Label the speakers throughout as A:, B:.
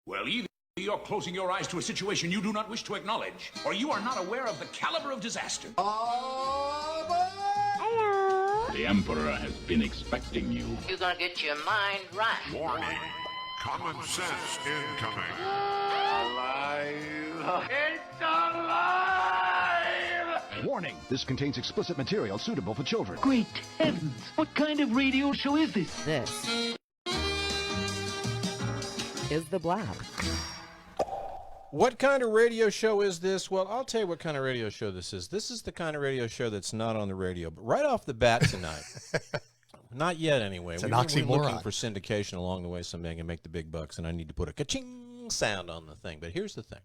A: Well, either you're closing your eyes to a situation you do not wish to acknowledge, or you are not aware of the caliber of disaster.
B: Hello.
C: The Emperor has been expecting you.
D: You're gonna get your mind right.
E: Warning. Common sense incoming.
D: Alive. It's alive!
F: Warning, this contains explicit material suitable for children.
G: Great heavens! What kind of radio show is this?
H: This is the Blab.
I: What kind of radio show is this? Well, I'll tell you what kind of radio show this is. This is the kind of radio show that's not on the radio. But right off the bat tonight, not yet anyway.
J: It's an
I: We're
J: oxymoron.
I: looking for syndication along the way someday and make the big bucks, and I need to put a ka-ching sound on the thing. But here's the thing.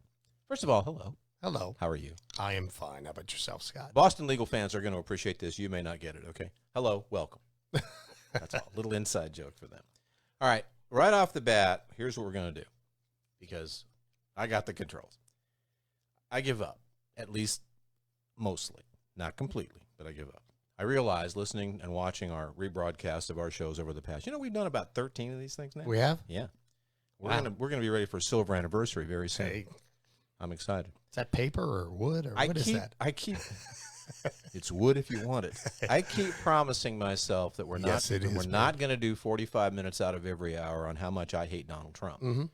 I: First of all, hello.
J: Hello.
I: How are you?
J: I am fine. How about yourself, Scott?
I: Boston legal fans are going to appreciate this. You may not get it, okay? Hello, welcome. That's all. Little inside joke for them. All right, right off the bat, here's what we're going to do, because I got the controls. I give up, at least mostly. Not completely, but I give up. I realize, listening and watching our rebroadcast of our shows over the past, we've done about 13 of these things now.
J: We have?
I: Yeah. We're gonna be ready for a silver anniversary very soon.
J: Hey.
I: I'm excited.
J: Is that paper or wood or what is that?
I: It's wood if you want it. I keep promising myself that we're not going to do 45 minutes out of every hour on how much I hate Donald Trump.
J: Mm-hmm.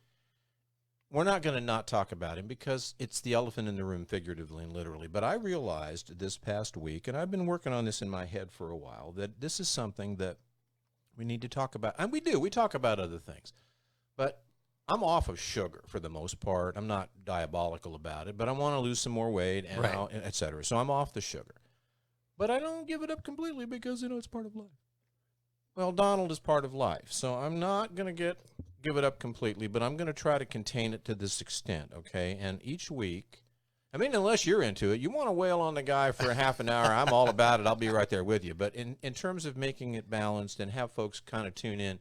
I: We're not going to not talk about him because it's the elephant in the room, figuratively and literally. But I realized this past week, and I've been working on this in my head for a while, that this is something that we need to talk about. And we do. We talk about other things. But I'm off of sugar for the most part. I'm not diabolical about it, but I want to lose some more weight, and et cetera. So I'm off the sugar. But I don't give it up completely because, it's part of life. Well, Donald is part of life, so I'm not going to give it up completely, but I'm going to try to contain it to this extent, okay? And each week, unless you're into it, you want to wail on the guy for a half an hour, I'm all about it. I'll be right there with you. But in terms of making it balanced and have folks kind of tune in,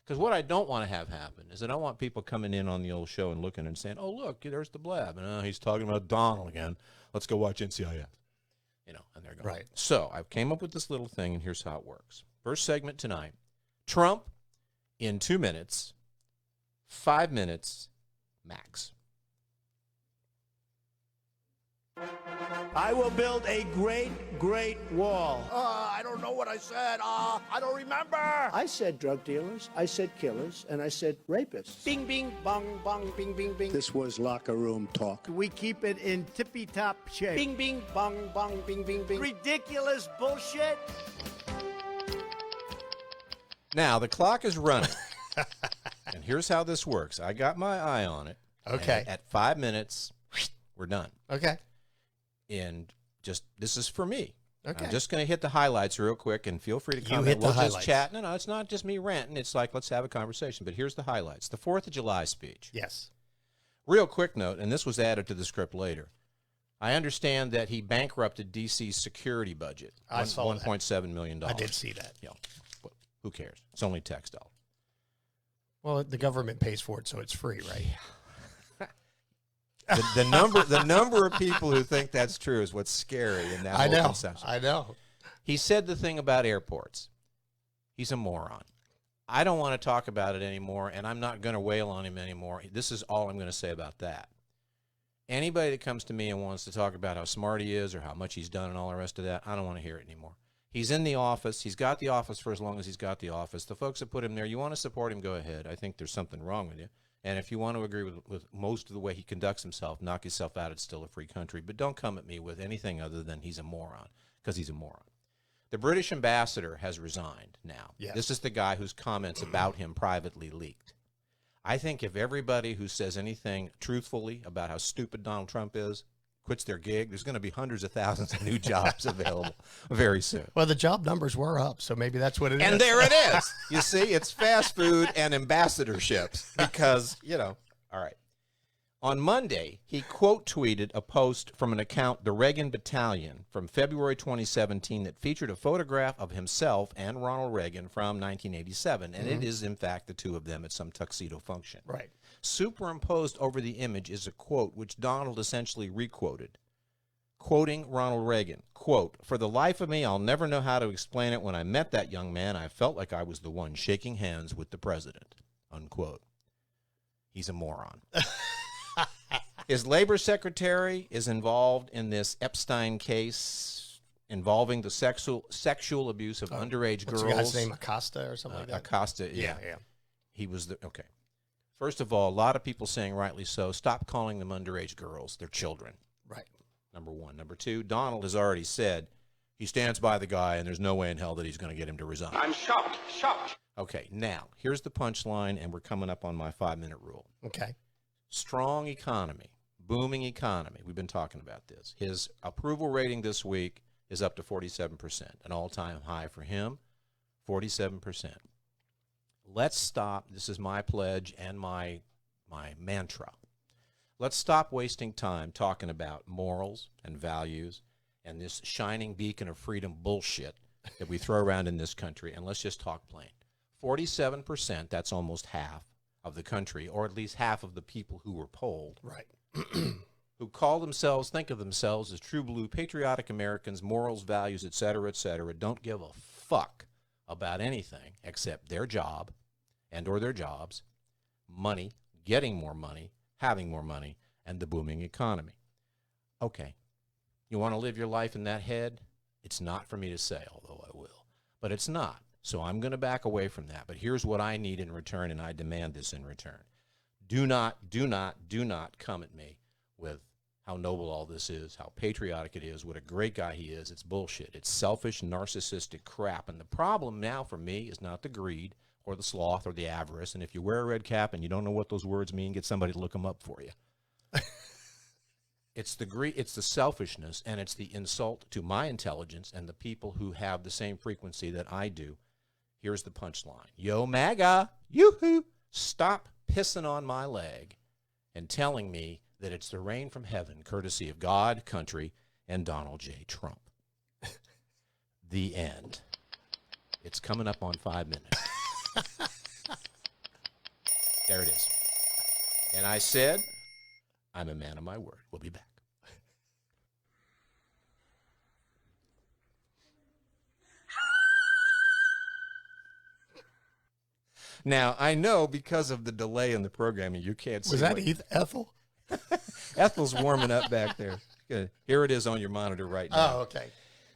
I: because what I don't want to have happen is I don't want people coming in on the old show and looking and saying, oh, look, there's the Blab. And he's talking about Donald again. Let's go watch NCIS. And they're going.
J: Right.
I: So I came up with this little thing, and here's how it works. First segment tonight, Trump in 2 minutes, 5 minutes max.
K: I will build a great, great wall. I don't know what I said. I don't remember. I said drug dealers, I said killers, and I said rapists. Bing, bing, bong, bong, bing, bing, bing. This was locker room talk. We keep it in tippy-top shape. Bing, bing, bong, bong, bing, bing, bing. Ridiculous bullshit.
I: Now, the clock is running. And here's how this works. I got my eye on it.
J: Okay.
I: At 5 minutes, we're done.
J: Okay.
I: And this is for me.
J: Okay.
I: I'm just going to hit the highlights real quick, and feel free to comment.
J: Hit the highlights.
I: Just chat. No, it's not just me ranting. It's like, let's have a conversation. But here's the highlights. The 4th of July speech.
J: Yes.
I: Real quick note, and this was added to the script later. I understand that he bankrupted D.C.'s security budget.
J: I saw that.
I: $1.7 million.
J: I did see that.
I: Yeah. Well, who cares? It's only tax dollars.
J: Well, the government pays for it, so it's free, right?
I: The number of people who think that's true is what's scary in that whole conception.
J: I know.
I: He said the thing about airports. He's a moron. I don't want to talk about it anymore, and I'm not going to wail on him anymore. This is all I'm going to say about that. Anybody that comes to me and wants to talk about how smart he is or how much he's done and all the rest of that, I don't want to hear it anymore. He's in the office. He's got the office for as long as he's got the office. The folks that put him there, you want to support him, go ahead. I think there's something wrong with you. And if you want to agree with most of the way he conducts himself, knock yourself out. It's still a free country. But don't come at me with anything other than he's a moron, because he's a moron. The British ambassador has resigned now.
J: Yes.
I: This is the guy whose comments about him privately leaked. I think if everybody who says anything truthfully about how stupid Donald Trump is quits their gig, there's going to be hundreds of thousands of new jobs available very soon.
J: Well, the job numbers were up, so maybe that's what it is.
I: And there it is. You see, it's fast food and ambassadorships because, all right. On Monday, he quote tweeted a post from an account, The Reagan Battalion, from February 2017 that featured a photograph of himself and Ronald Reagan from 1987. And it is, in fact, the two of them at some tuxedo function.
J: Right.
I: Superimposed over the image is a quote which Donald essentially requoted, quoting Ronald Reagan, quote, "For the life of me, I'll never know how to explain it. When I met that young man, I felt like I was the one shaking hands with the president," unquote. He's a moron. His labor secretary is involved in this Epstein case involving the sexual abuse of underage girls.
J: What's the guy's name? Acosta or something like that?
I: Acosta, yeah.
J: Yeah.
I: He was okay. First of all, a lot of people saying rightly so, stop calling them underage girls. They're children.
J: Right.
I: Number one. Number two, Donald has already said he stands by the guy and there's no way in hell that he's going to get him to resign.
A: I'm shocked.
I: Okay, now, here's the punchline, and we're coming up on my 5-minute rule.
J: Okay.
I: Strong economy, booming economy. We've been talking about this. His approval rating this week is up to 47%, an all-time high for him, 47%. Let's stop. This is my pledge and my mantra. Let's stop wasting time talking about morals and values and this shining beacon of freedom bullshit that we throw around in this country, and let's just talk plain. 47%, that's almost half of the country, or at least half of the people who were polled.
J: Right.
I: Who call themselves, think of themselves as true blue, patriotic Americans, morals, values, et cetera, don't give a fuck about anything except their job and or their jobs, money, getting more money, having more money, and the booming economy. Okay, you want to live your life in that head? It's not for me to say, although I will. But it's not. So I'm going to back away from that. But here's what I need in return, and I demand this in return. Do not come at me with how noble all this is, how patriotic it is, what a great guy he is. It's bullshit. It's selfish, narcissistic crap. And the problem now for me is not the greed or the sloth or the avarice. And if you wear a red cap and you don't know what those words mean, get somebody to look them up for you. It's the greed, it's the selfishness, and it's the insult to my intelligence and the people who have the same frequency that I do. Here's the punchline. Yo, MAGA, yoo-hoo, stop pissing on my leg and telling me that it's the rain from heaven, courtesy of God, country, and Donald J. Trump. The end. It's coming up on 5 minutes. There it is. And I said, I'm a man of my word. We'll be back. Now, I know because of the delay in the programming, you can't see.
J: Was that Ethel?
I: Ethel's warming up back there. Good. Here it is on your monitor right now.
J: Oh, okay.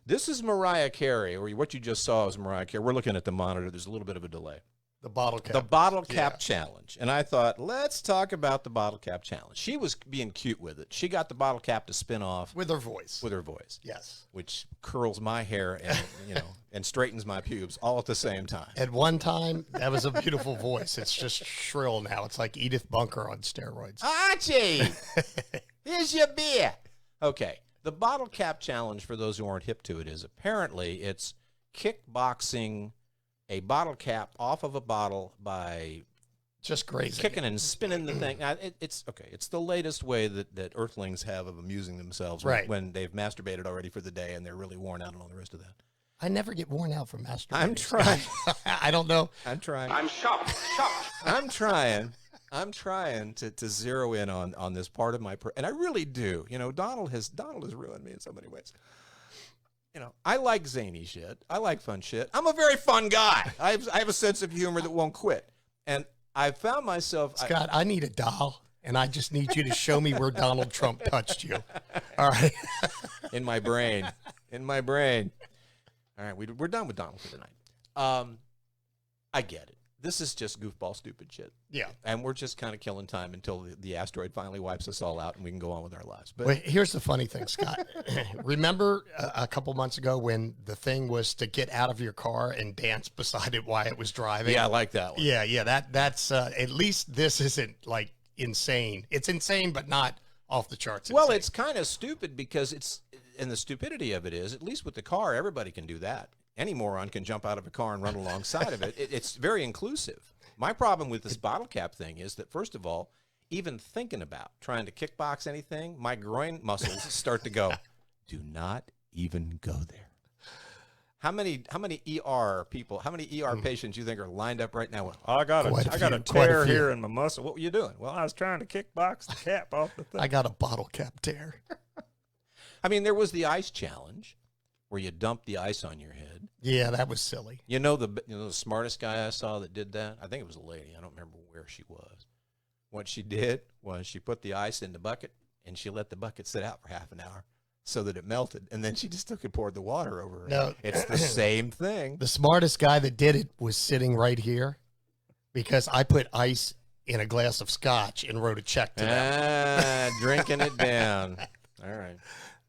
I: This is Mariah Carey, or what you just saw is Mariah Carey. We're looking at the monitor. There's a little bit of a delay.
J: The bottle cap.
I: The bottle cap challenge. And I thought, let's talk about the bottle cap challenge. She was being cute with it. She got the bottle cap to spin off.
J: With her voice.
I: With her voice.
J: Yes.
I: Which curls my hair and, and straightens my pubes all at the same time.
J: At one time, that was a beautiful voice. It's just shrill now. It's like Edith Bunker on steroids.
I: Archie, here's your beer. Okay. The bottle cap challenge, for those who aren't hip to it, is apparently it's kickboxing a bottle cap off of a bottle by
J: just grazing,
I: kicking and spinning the thing. Now, it's okay. It's the latest way that Earthlings have of amusing themselves when they've masturbated already for the day and they're really worn out and all the rest of that.
J: I never get worn out from masturbating.
I: I'm trying.
J: I don't know.
I: I'm trying.
A: I'm shocked.
I: I'm trying to zero in on this part of my and I really do. Donald has ruined me in so many ways. I like zany shit. I like fun shit. I'm a very fun guy. I have a sense of humor that won't quit. And I found myself...
J: Scott, I need a doll, and I just need you to show me where Donald Trump touched you. All right?
I: In my brain. All right, we're done with Donald for tonight. I get it. This is just goofball stupid shit.
J: Yeah.
I: And we're just kind of killing time until the asteroid finally wipes us all out and we can go on with our lives. But
J: well, here's the funny thing, Scott. Remember a couple months ago when the thing was to get out of your car and dance beside it while it was driving?
I: Yeah, I like that one.
J: Yeah. That's at least this isn't like insane. It's insane, but not off the charts.
I: Well,
J: insane.
I: it's kind of stupid because and the stupidity of it is, at least with the car, everybody can do that. Any moron can jump out of a car and run alongside of it. It's very inclusive. My problem with this bottle cap thing is that, first of all, even thinking about trying to kickbox anything, my groin muscles start to go, do not even go there. How many ER people, how many ER patients you think are lined up right now with, I got a tear here in my muscle. What were you doing? Well, I was trying to kickbox the cap off the thing.
J: I got a bottle cap tear.
I: I mean, there was the ice challenge where you dump the ice on your head.
J: Yeah, that was silly.
I: The smartest guy I saw that did that? I think it was a lady. I don't remember where she was. What she did was she put the ice in the bucket, and she let the bucket sit out for half an hour so that it melted, and then she just took and poured the water over it.
J: No.
I: It's the same thing.
J: The smartest guy that did it was sitting right here because I put ice in a glass of scotch and wrote a check to them.
I: Drinking it down. All right.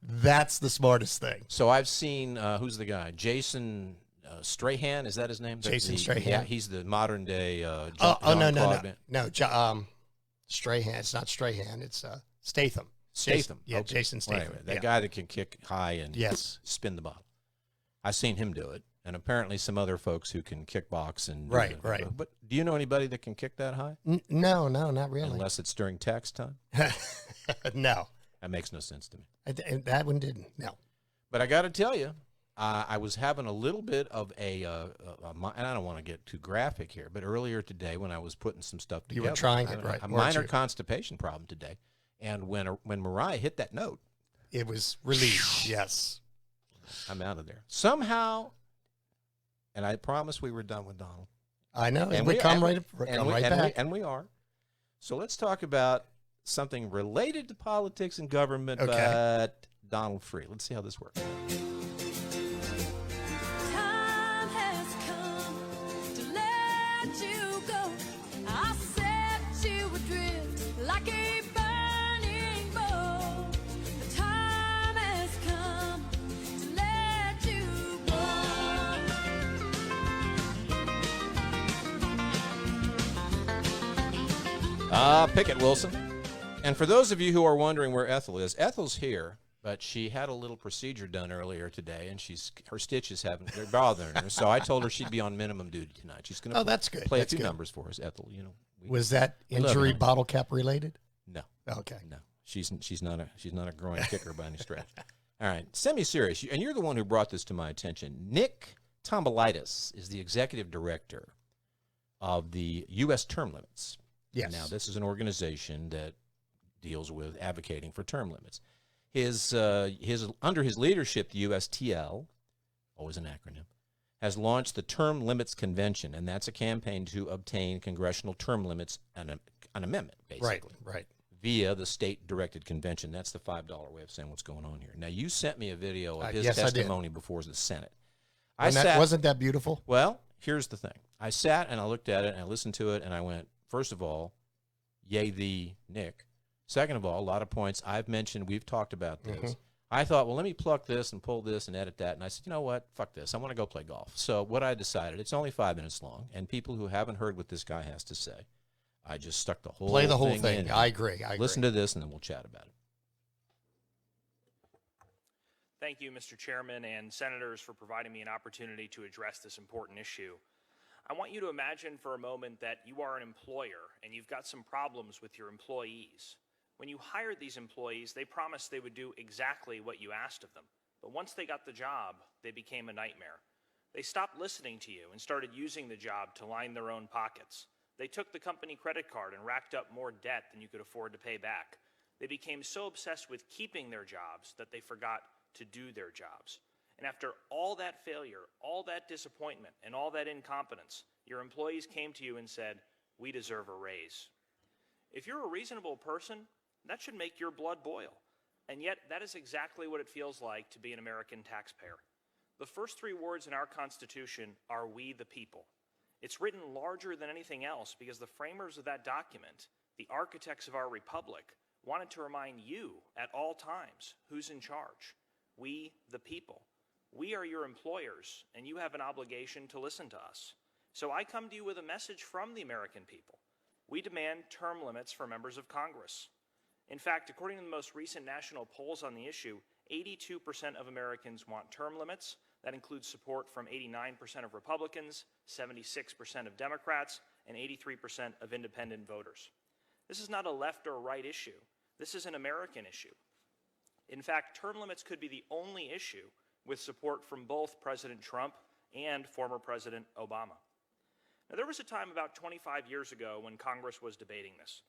J: That's the smartest thing.
I: So I've seen, who's the guy? Jason Strahan, is that his name?
J: Jason Strahan?
I: Yeah, he's the modern day
J: No. Strahan. It's not Strahan. It's Statham.
I: Statham.
J: Yeah,
I: Okay.
J: Jason Statham.
I: Anyway, that guy that can kick high and
J: Yes.
I: spin the bottle. I've seen him do it, and apparently some other folks who can kickbox and do
J: Right,
I: it.
J: right.
I: But do you know anybody that can kick that high?
J: No, not really.
I: Unless it's during tax time?
J: No.
I: That makes no sense to me.
J: That one didn't. No.
I: But I got to tell you, I was having a little bit of and I don't want to get too graphic here, but earlier today when I was putting some stuff together,
J: You were trying
I: I
J: it,
I: had
J: right,
I: a
J: weren't
I: minor
J: you?
I: constipation problem today. And when Mariah hit that note,
J: It was released. Yes.
I: I'm out of there. Somehow, and I promised we were done with Donald.
J: I know.
I: And
J: we come right
I: and
J: back.
I: And we are. So let's talk about something related to politics and government,
J: Okay.
I: but Donald free. Let's see how this works.
B: Time has come to let you go. I set you adrift like a burning bow. The time has come to let you go.
I: Pickett Wilson. And for those of you who are wondering where Ethel is, Ethel's here, but she had a little procedure done earlier today, and her stitches they're bothering her. So I told her she'd be on minimum duty tonight. She's going to
J: that's good.
I: play
J: That's
I: a few
J: good.
I: numbers for us, Ethel. You know,
J: Was that
I: we love
J: injury
I: you.
J: bottle cap related?
I: No,
J: Okay.
I: no, she's not a groin kicker by any stretch. All right, semi-serious, and you're the one who brought this to my attention. Nick Tombolitis is the executive director of the U.S. Term Limits.
J: Yes.
I: Now, this is an organization that deals with advocating for term limits. Under his leadership, the USTL, always an acronym, has launched the Term Limits Convention, and that's a campaign to obtain congressional term limits and an amendment, basically.
J: Right.
I: Via the state-directed convention. That's the $5 way of saying what's going on here. Now, you sent me a video of his
J: yes, I did.
I: testimony before the Senate.
J: Wasn't that beautiful?
I: Well, here's the thing. I sat and I looked at it and I listened to it and I went, first of all, yay thee, Nick. Second of all, a lot of points I've mentioned, we've talked about this.
J: Mm-hmm.
I: I thought, well, let me pluck this and pull this and edit that. And I said, you know what? Fuck this. I want to go play golf. So what I decided, it's only 5 minutes long, and people who haven't heard what this guy has to say, I just stuck the whole
J: Play the whole
I: thing
J: thing.
I: in.
J: I agree.
I: Listen to this, and then we'll chat about it.
H: Thank you, Mr. Chairman and Senators, for providing me an opportunity to address this important issue. I want you to imagine for a moment that you are an employer and you've got some problems with your employees. When you hired these employees, they promised they would do exactly what you asked of them. But once they got the job, they became a nightmare. They stopped listening to you and started using the job to line their own pockets. They took the company credit card and racked up more debt than you could afford to pay back. They became so obsessed with keeping their jobs that they forgot to do their jobs. And after all that failure, all that disappointment, and all that incompetence, your employees came to you and said, "We deserve a raise." If you're a reasonable person, that should make your blood boil. And yet, that is exactly what it feels like to be an American taxpayer. The first 3 words in our Constitution are "we the people." It's written larger than anything else because the framers of that document, the architects of our republic, wanted to remind you at all times who's in charge. We the people. We are your employers, and you have an obligation to listen to us. So I come to you with a message from the American people. We demand term limits for members of Congress. In fact, according to the most recent national polls on the issue, 82% of Americans want term limits. That includes support from 89% of Republicans, 76% of Democrats, and 83% of independent voters. This is not a left or right issue. This is an American issue. In fact, term limits could be the only issue with support from both President Trump and former President Obama. Now, there was a time about 25 years ago when Congress was debating this.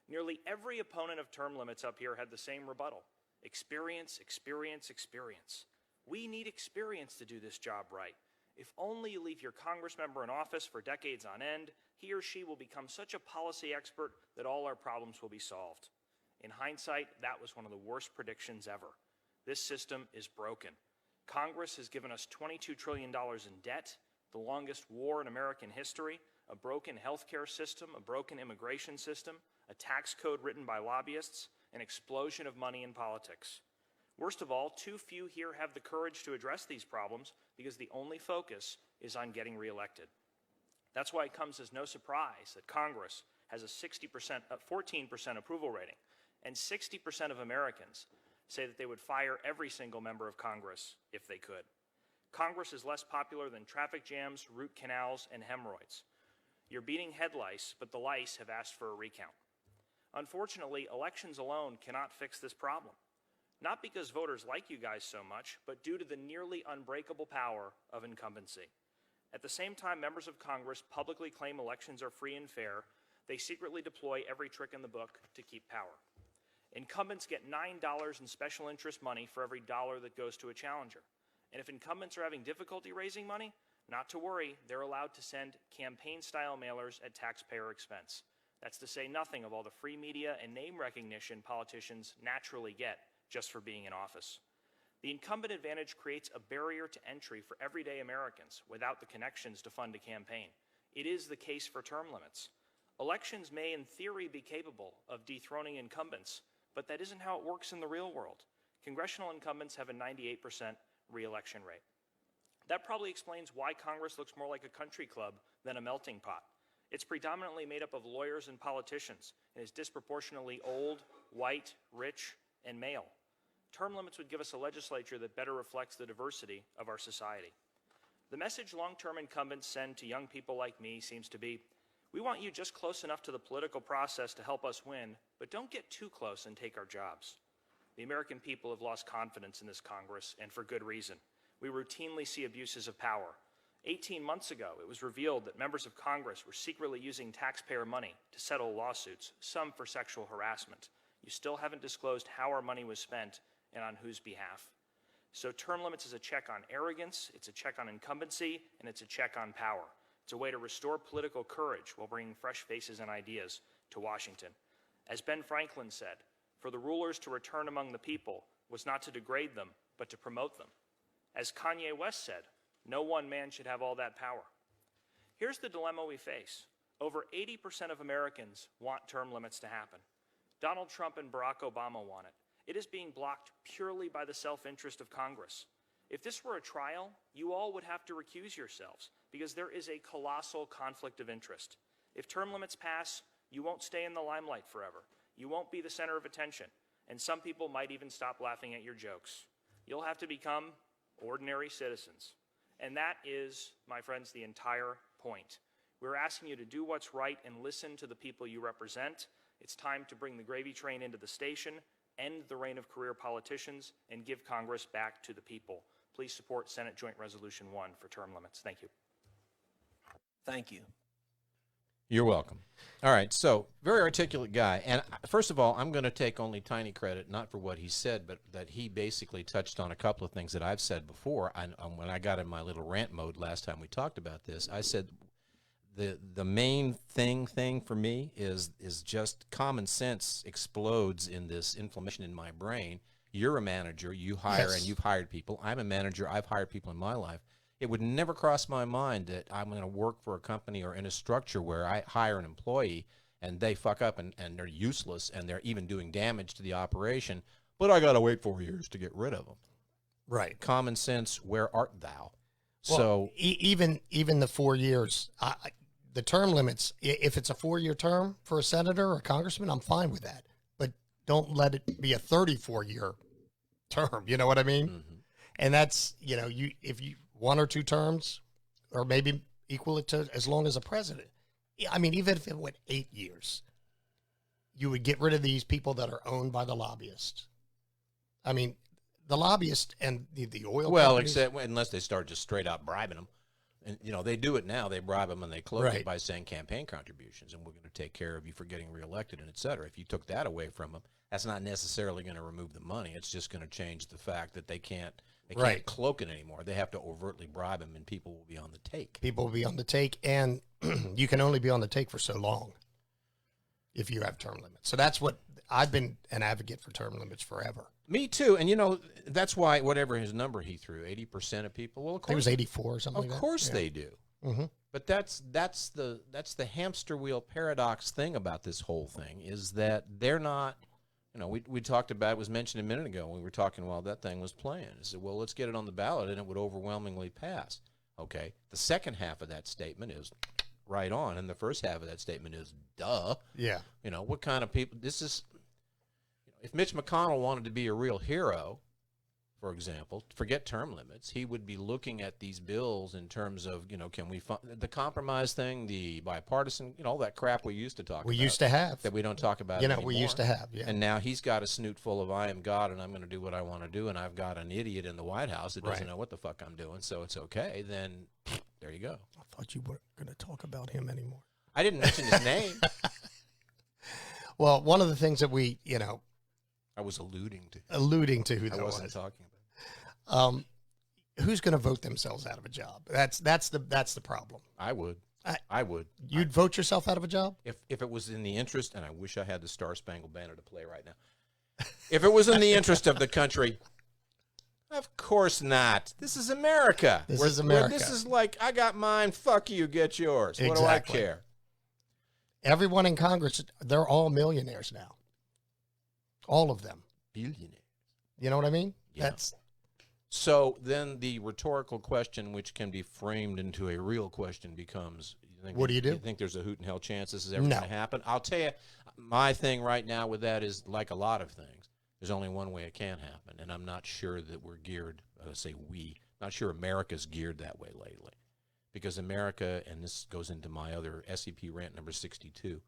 H: Nearly every opponent of term limits up here had the same rebuttal: experience, experience, experience. We need experience to do this job right. If only you leave your Congress member in office for decades on end, he or she will become such a policy expert that all our problems will be solved. In hindsight, that was one of the worst predictions ever. This system is broken. Congress has given us $22 trillion in debt, the longest war in American history, a broken healthcare system, a broken immigration system, a tax code written by lobbyists, an explosion of money in politics. Worst of all, too few here have the courage to address these problems because the only focus is on getting reelected. That's why it comes as no surprise that Congress has a 14% approval rating, and 60% of Americans say that they would fire every single member of Congress if they could. Congress is less popular than traffic jams, root canals, and hemorrhoids. You're beating head lice, but the lice have asked for a recount. Unfortunately, elections alone cannot fix this problem. Not because voters like you guys so much, but due to the nearly unbreakable power of incumbency. At the same time members of Congress publicly claim elections are free and fair, they secretly deploy every trick in the book to keep power. Incumbents get $9 in special interest money for every dollar that goes to a challenger. And if incumbents are having difficulty raising money, not to worry, they're allowed to send campaign-style mailers at taxpayer expense. That's to say nothing of all the free media and name recognition politicians naturally get just for being in office. The incumbent advantage creates a barrier to entry for everyday Americans without the connections to fund a campaign. It is the case for term limits. Elections may, in theory, be capable of dethroning incumbents, but that isn't how it works in the real world. Congressional incumbents have a 98% re-election rate. That probably explains why Congress looks more like a country club than a melting pot. It's predominantly made up of lawyers and politicians, and is disproportionately old, white, rich, and male. Term limits would give us a legislature that better reflects the diversity of our society. The message long-term incumbents send to young people like me seems to be, we want you just close enough to the political process to help us win, but don't get too close and take our jobs. The American people have lost confidence in this Congress, and for good reason. We routinely see abuses of power. 18 months ago, it was revealed that members of Congress were secretly using taxpayer money to settle lawsuits, some for sexual harassment. You still haven't disclosed how our money was spent and on whose behalf. So term limits is a check on arrogance, it's a check on incumbency, and it's a check on power. It's a way to restore political courage while bringing fresh faces and ideas to Washington. As Ben Franklin said, for the rulers to return among the people was not to degrade them, but to promote them. As Kanye West said, no one man should have all that power. Here's the dilemma we face. Over 80% of Americans want term limits to happen. Donald Trump and Barack Obama want it. It is being blocked purely by the self-interest of Congress. If this were a trial, you all would have to recuse yourselves because there is a colossal conflict of interest. If term limits pass, you won't stay in the limelight forever. You won't be the center of attention, and some people might even stop laughing at your jokes. You'll have to become ordinary citizens. And that is, my friends, the entire point. We're asking you to do what's right and listen to the people you represent. It's time to bring the gravy train into the station, end the reign of career politicians, and give Congress back to the people. Please support Senate Joint Resolution 1 for term limits. Thank you.
L: Thank you.
I: You're welcome. All right, so very articulate guy. And first of all, I'm going to take only tiny credit, not for what he said, but that he basically touched on a couple of things that I've said before. When I got in my little rant mode last time we talked about this, I said the main thing for me is just common sense explodes in this inflammation in my brain. You're a manager, you hire, and you've hired people. I'm a manager, I've hired people in my life. It would never cross my mind that I'm going to work for a company or in a structure where I hire an employee and they fuck up and they're useless and they're even doing damage to the operation, but I got to wait 4 years to get rid of them.
J: Right.
I: Common sense, where art thou?
J: Well,
I: so
J: even the 4 years, the term limits, if it's a 4-year term for a senator or a congressman, I'm fine with that. But don't let it be a 34-year term. You know what I mean? Mm-hmm. And that's, if you 1 or 2 terms, or maybe equal it to as long as a president. I mean, even if it went 8 years, you would get rid of these people that are owned by the lobbyists. I mean, the lobbyists and the oil companies.
I: Except unless they start just straight out bribing them. And, they do it now. They bribe them and they close it by saying campaign contributions, and we're going to take care of you for getting reelected, and et cetera. If you took that away from them, that's not necessarily going to remove the money. It's just going to change the fact that they can't cloak it anymore. They have to overtly bribe them, and people will be on the take.
J: People will be on the take, and you can only be on the take for so long. if you have term limits. So that's what I've been an advocate for term limits forever.
I: Me too. And, you know, that's why whatever his number he threw, 80% of people, well, of course.
J: I think it was 84 or something
I: Of
J: like that.
I: course they do.
J: Mm-hmm.
I: But that's the hamster wheel paradox thing about this whole thing is that they're not, you know, we talked about, it was mentioned a minute ago when we were talking while that thing was playing. I said, well, let's get it on the ballot and it would overwhelmingly pass. Okay. The second half of that statement is right on, and the first half of that statement is duh.
J: Yeah.
I: You know, what kind of people, this is, you know, if Mitch McConnell wanted to be a real hero, for example, forget term limits, he would be looking at these bills in terms of, you know, can we the compromise thing, the bipartisan, you know, all that crap we used to talk about.
J: We used to have.
I: That we don't talk about
J: You know,
I: anymore.
J: we used to have, yeah.
I: And now he's got a snoot full of I am God and I'm going to do what I want to do, and I've got an idiot in the White House that doesn't
J: Right.
I: know what the fuck I'm doing, so it's okay. Then there you go.
J: I thought you weren't going to talk about him anymore.
I: I didn't mention his name.
J: Well, one of the things that we, you know,
I: I was alluding to
J: who that
I: I wasn't
J: was.
I: talking about.
J: Who's going to vote themselves out of a job? That's the problem.
I: I would. I would.
J: You'd vote yourself out of a job?
I: If it was in the interest, and I wish I had the Star Spangled Banner to play right now. If it was in the interest of the country, of course not. This is America.
J: This is America.
I: This is like, I got mine, fuck you, get yours. What
J: Exactly.
I: do I care?
J: Everyone in Congress, they're all millionaires now. All of them.
I: Billionaires.
J: You know what I mean?
I: Yeah.
J: That's
I: So then the rhetorical question, which can be framed into a real question, becomes,
J: What do you do?
I: You think there's a hoot in hell chance this is ever
J: No.
I: going to happen? I'll tell you, my thing right now with that is, like a lot of things, there's only one way it can happen, and I'm not sure that we're geared, not sure America's geared that way lately. Because America, and this goes into my other SCP rant number 62,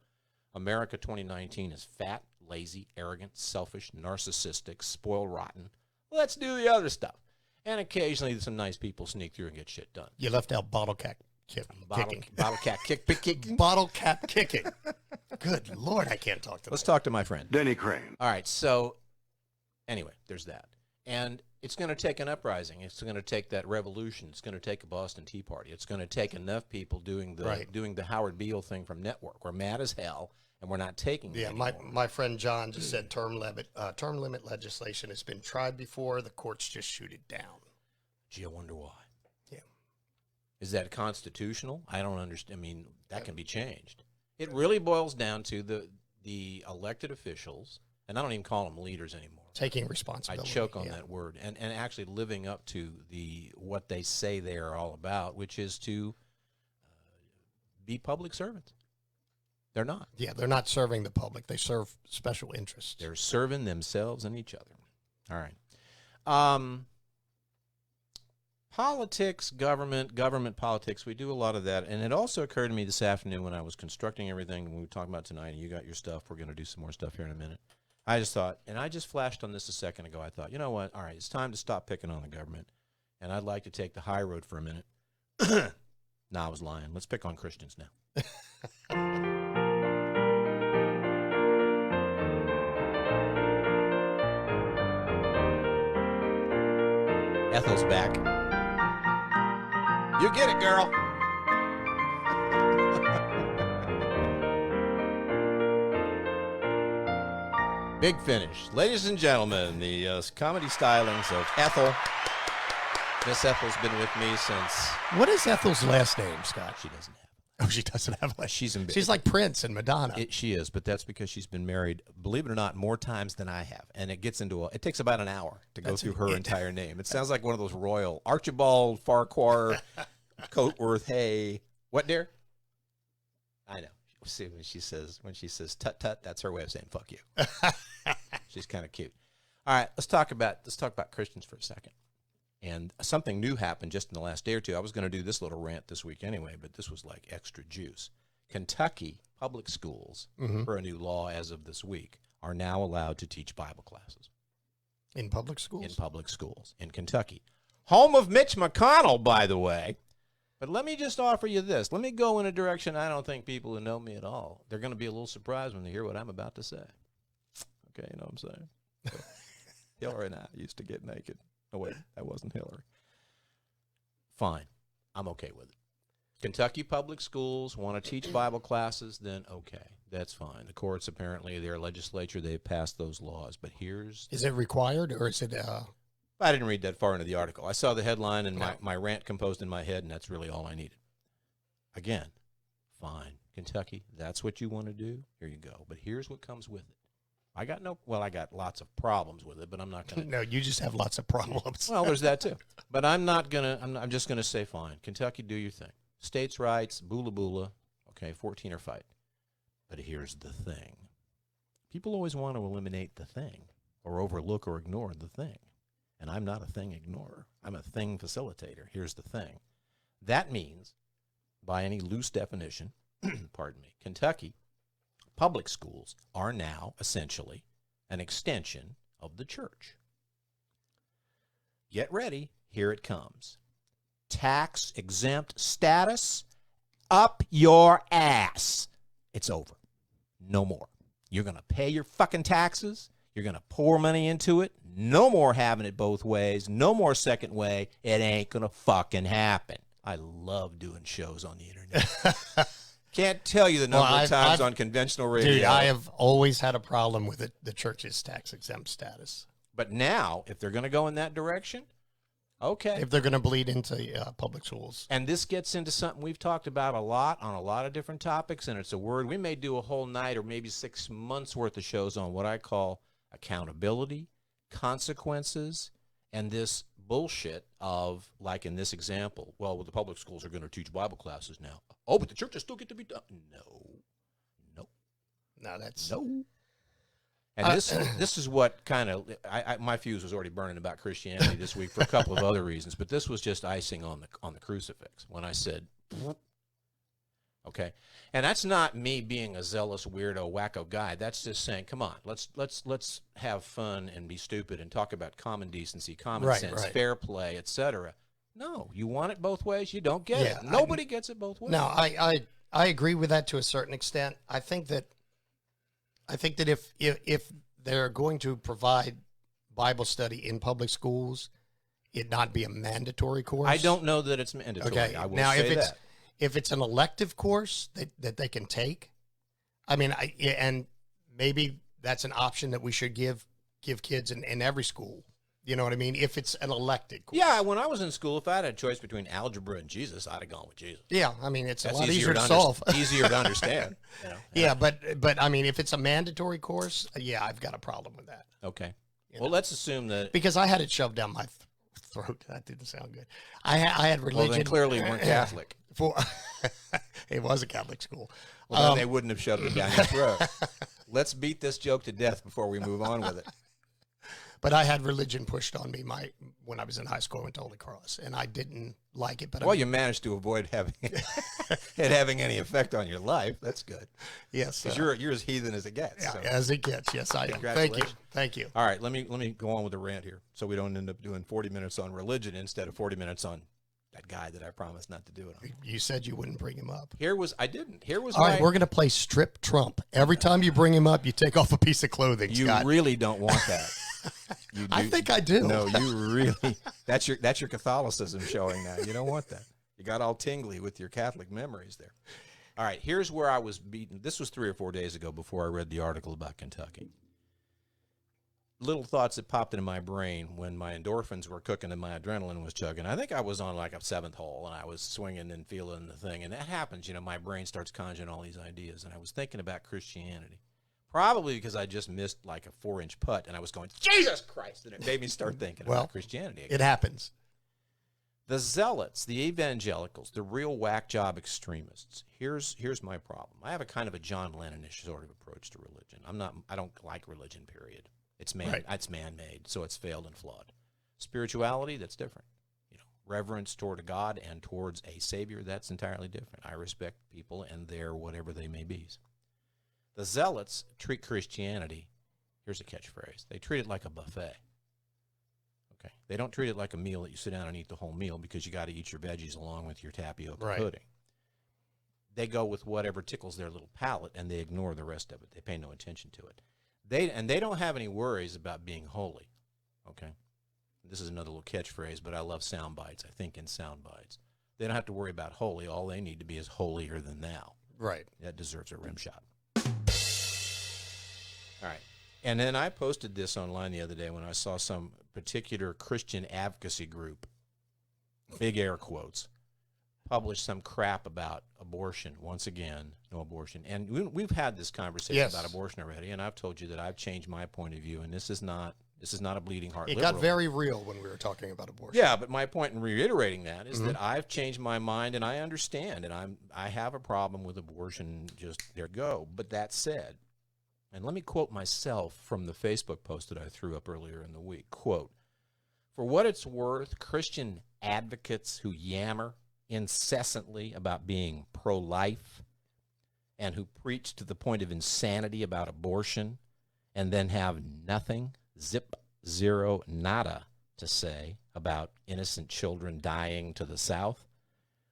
I: America 2019 is fat, lazy, arrogant, selfish, narcissistic, spoiled rotten. Let's do the other stuff. And occasionally some nice people sneak through and get shit done.
J: you left out bottle cap kicking.
I: Bottle cap kicking.
J: Bottle cap kicking. Good Lord, I can't talk to
I: Let's
J: them.
I: talk to my friend.
E: Denny Crane.
I: All right, so anyway, there's that. And it's going to take an uprising. It's going to take that revolution. It's going to take a Boston Tea Party. It's going to take enough people doing the Howard Beale thing from Network. We're mad as hell, and we're not taking it
J: Yeah,
I: anymore.
J: my friend John just said term limit legislation has been tried before. The courts just shoot it down.
I: Gee, I wonder why.
J: Yeah.
I: Is that constitutional? I don't understand. I mean, that can be changed. It really boils down to the elected officials, and I don't even call them leaders anymore.
J: Taking
I: I
J: responsibility.
I: choke on
J: yeah.
I: that word, and actually living up to what they say they are all about, which is to be public servants. They're not.
J: Yeah, they're not serving the public. They serve special interests.
I: They're serving themselves and each other. All right. Politics, government politics, we do a lot of that. And it also occurred to me this afternoon when I was constructing everything, when we were talking about tonight, and you got your stuff. We're going to do some more stuff here in a minute. I just thought, and I just flashed on this a second ago, I thought, you know what? All right, it's time to stop picking on the government. And I'd like to take the high road for a minute. No, I was lying. Let's pick on Christians now. Ethel's back. You get it, girl. Big finish. Ladies and gentlemen, the comedy stylings of Ethel. Miss Ethel's been with me since...
J: What is Ethel's last name, Scott?
I: She doesn't have
J: Oh, she doesn't have a last She's like Prince and Madonna.
I: She is, but that's because she's been married, believe it or not, more times than I have. And it gets into it takes about an hour to go through her entire name. It sounds like one of those royal Archibald, Farquhar, Coatworth, Hay. What, dear? I know. See, when she says tut tut, that's her way of saying fuck you. She's kind of cute. All right, let's talk about Christians for a second. And something new happened just in the last day or two. I was going to do this little rant this week anyway, but this was like extra juice. Kentucky public schools, for a new law as of this week, are now allowed to teach Bible classes.
J: In public schools?
I: In public schools in Kentucky. Home of Mitch McConnell, by the way. But let me just offer you this. Let me go in a direction I don't think people who know me at all, they're going to be a little surprised when they hear what I'm about to say. Okay, you know what I'm saying? So, Hillary and I used to get naked. Oh, wait, that wasn't Hillary. Fine. I'm okay with it. Kentucky public schools want to teach Bible classes, then okay. That's fine. The courts, apparently, their legislature, they've passed those laws. But here's...
J: Is it required, or is it...
I: I didn't read that far into the article. I saw the headline, and my rant composed in my head, and that's really all I needed. Again, fine. Kentucky, that's what you want to do? Here you go. But here's what comes with it. I got lots of problems with it, but I'm not going to...
J: No, you just have lots of problems.
I: Well, there's that, too. But I'm just going to say, fine. Kentucky, do your thing. States' rights, boola boola. Okay, 14 or fight. But here's the thing. People always want to eliminate the thing or overlook or ignore the thing. And I'm not a thing ignorer. I'm a thing facilitator. Here's the thing. That means, by any loose definition, pardon me, Kentucky public schools are now essentially an extension of the church. Get ready. Here it comes. Tax exempt status, up your ass. It's over. No more. You're going to pay your fucking taxes. You're going to pour money into it. No more having it both ways. No more second way. It ain't going to fucking happen. I love doing shows on the internet. Can't tell you the number of times on conventional radio.
J: Dude, I have always had a problem with it, the church's tax-exempt status.
I: But now, if they're going to go in that direction, okay.
J: If they're going to bleed into public schools.
I: And this gets into something we've talked about a lot on a lot of different topics, and it's a word. We may do a whole night or maybe 6 months' worth of shows on what I call accountability, consequences, and this bullshit of, like in this example, well, the public schools are going to teach Bible classes now. Oh, but the churches still get to be done. No.
J: That's...
I: No. And this is what kind of, my fuse was already burning about Christianity this week for a couple of other reasons, but this was just icing on the crucifix when I said, okay, and that's not me being a zealous weirdo wacko guy. That's just saying, come on, let's have fun and be stupid and talk about common decency, common sense, fair play, etc. No, you want it both ways. You don't get it. Nobody gets it both ways.
J: No, I agree with that to a certain extent. I think that if they're going to provide Bible study in public schools, it not be a mandatory course.
I: I don't know that it's mandatory.
J: Okay.
I: I will
J: now,
I: say
J: if it's an elective course that they can take, I mean, and maybe that's an option that we should give kids in every school. You know what I mean? If it's an elected course.
I: Yeah, when I was in school, if I had a choice between algebra and Jesus, I'd have gone with Jesus.
J: Yeah, I mean, it's a lot easier to solve.
I: Easier to understand. You know?
J: Yeah, but I mean, if it's a mandatory course, yeah, I've got a problem with that.
I: Okay. Well, let's assume that...
J: Because I had it shoved down my throat. That didn't sound good. I had religion...
I: Well, then clearly you weren't Catholic.
J: It was a Catholic school.
I: Well, then they wouldn't have shoved it down your throat. Let's beat this joke to death before we move on with it.
J: But I had religion pushed on me when I was in high school. I went to Holy Cross, and I didn't like it. But
I: you managed to avoid having it having any effect on your life. That's good.
J: Yes,
I: because you're as heathen as it gets.
J: Yeah,
I: so.
J: as it gets. Yes, I am. Thank you.
I: All right, let me go on with the rant here, so we don't end up doing 40 minutes on religion instead of 40 minutes on that guy that I promised not to do it on.
J: You said you wouldn't bring him up.
I: I didn't. All
J: right, we're going to play Strip Trump. Every time you bring him up, you take off a piece of clothing, Scott.
I: You really don't want that.
J: I think I do.
I: No, you really. That's your Catholicism showing now. You don't want that. You got all tingly with your Catholic memories there. All right, here's where I was beaten. This was 3 or 4 days ago before I read the article about Kentucky. Little thoughts that popped into my brain when my endorphins were cooking and my adrenaline was chugging. I think I was on like a 7th hole, and I was swinging and feeling the thing. And that happens, my brain starts conjuring all these ideas. And I was thinking about Christianity. Probably because I just missed like a 4-inch putt, and I was going, Jesus Christ, and it made me start thinking about Christianity again.
J: It happens.
I: The zealots, the evangelicals, the real whack job extremists. Here's my problem. I have a kind of a John Lennon-ish sort of approach to religion. I don't like religion, period. It's man-made, so it's failed and flawed. Spirituality, that's different. Reverence toward a God and towards a Savior, that's entirely different. I respect people and their whatever they may be. The zealots treat Christianity, here's a catchphrase, they treat it like a buffet. Okay, they don't treat it like a meal that you sit down and eat the whole meal because you got to eat your veggies along with your tapioca pudding. They go with whatever tickles their little palate, and they ignore the rest of it. They pay no attention to it. They don't have any worries about being holy. Okay, this is another little catchphrase, but I love sound bites. I think in sound bites. They don't have to worry about holy. All they need to be is holier than thou.
J: Right.
I: That deserves a rim shot. All right. And then I posted this online the other day when I saw some particular Christian advocacy group, big air quotes, publish some crap about abortion. Once again, no abortion. And we've had this conversation about abortion already, and I've told you that I've changed my point of view, and this is not a bleeding heart liberal.
J: It got very real when we were talking about abortion.
I: Yeah, but my point in reiterating that is that I've changed my mind, and I understand, and I have a problem with abortion. Just there go. But that said, and let me quote myself from the Facebook post that I threw up earlier in the week. Quote, "For what it's worth, Christian advocates who yammer incessantly about being pro-life and who preach to the point of insanity about abortion and then have nothing, zip, zero, nada to say about innocent children dying to the south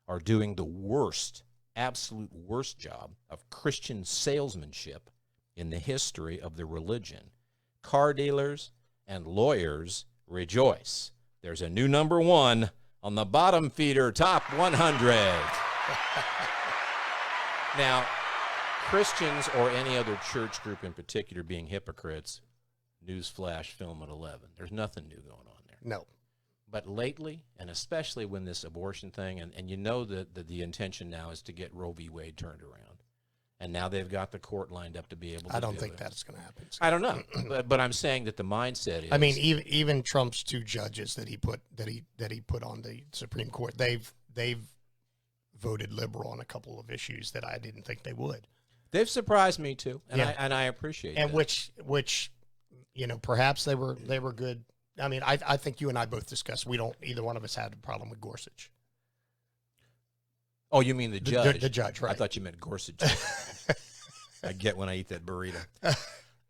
I: are doing the worst, absolute worst job of Christian salesmanship in the history of the religion. Car dealers and lawyers rejoice. There's a new number one on the bottom feeder top 100. Now, Christians or any other church group in particular being hypocrites, newsflash, film at 11. There's nothing new going on there.
J: No.
I: But lately, and especially when this abortion thing, and you know that the intention now is to get Roe v. Wade turned around. And now they've got the court lined up to be able to
J: I don't
I: do
J: think
I: it.
J: that's going to happen.
I: I don't know, but I'm saying that the mindset is.
J: I mean, even Trump's two judges that he put on the Supreme Court, they've voted liberal on a couple of issues that I didn't think they would.
I: They've surprised me too, and I appreciate
J: and
I: that.
J: which perhaps they were good. I mean, I think you and I both discussed either one of us had a problem with Gorsuch.
I: Oh, you mean the judge?
J: The judge, right?
I: I thought you meant Gorsuch. I get when I eat that burrito.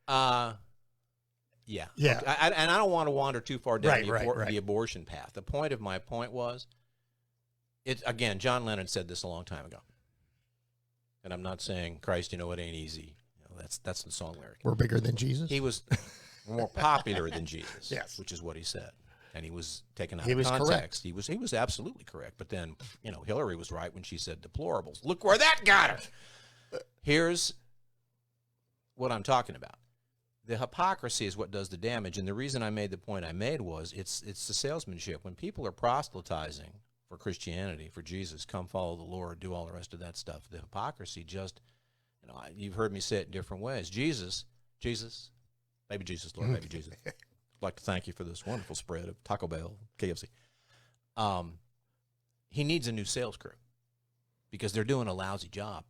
I: Yeah.
J: Yeah.
I: Okay. And I don't want to wander too far down
J: Right.
I: the abortion path. The point of my point was, again, John Lennon said this a long time ago. And I'm not saying, Christ, it ain't easy. That's the song lyric.
J: We're bigger than Jesus?
I: He was more popular than Jesus,
J: yes,
I: which is what he said. And he was taken out
J: he
I: of
J: was
I: context.
J: Correct.
I: He was absolutely correct. But then, Hillary was right when she said deplorables. Look where that got her. Here's what I'm talking about. The hypocrisy is what does the damage. And the reason I made the point I made was it's the salesmanship. When people are proselytizing for Christianity, for Jesus, come follow the Lord, do all the rest of that stuff, the hypocrisy just, you've heard me say it in different ways. Jesus, baby Jesus, Lord, baby Jesus. I'd like to thank you for this wonderful spread of Taco Bell, KFC. He needs a new sales crew because they're doing a lousy job.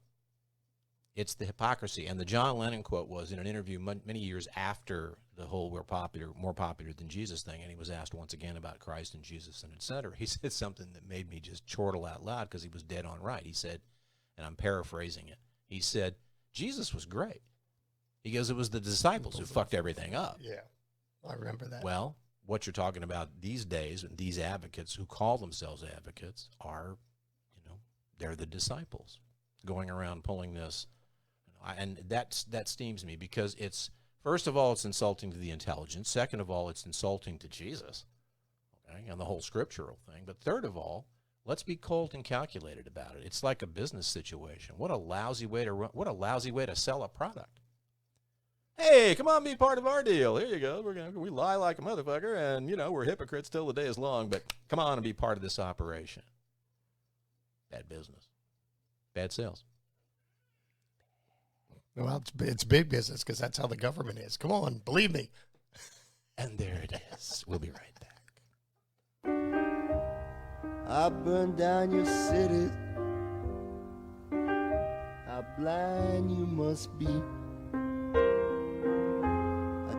I: It's the hypocrisy. And the John Lennon quote was in an interview many years after the whole "we're popular, more popular than Jesus" thing, and he was asked once again about Christ and Jesus and et cetera. He said something that made me just chortle out loud because he was dead on right. He said, and I'm paraphrasing it, he said, Jesus was great. He goes, it was the disciples who fucked everything up.
J: Yeah. I remember that.
I: Well, what you're talking about these days, these advocates who call themselves advocates are, they're the disciples going around pulling this. And that steams me because it's, first of all, it's insulting to the intelligence. Second of all, it's insulting to Jesus, okay, and the whole scriptural thing. But third of all, let's be cold and calculated about it. It's like a business situation. What a lousy way to sell a product. Hey, come on, be part of our deal. Here you go. We lie like a motherfucker, and, we're hypocrites till the day is long, but come on and be part of this operation. Bad business. Bad sales.
J: Well, it's big business because that's how the government is. Come on, believe me.
I: And there it is. We'll be right back.
M: I burned down your city. How blind you must be.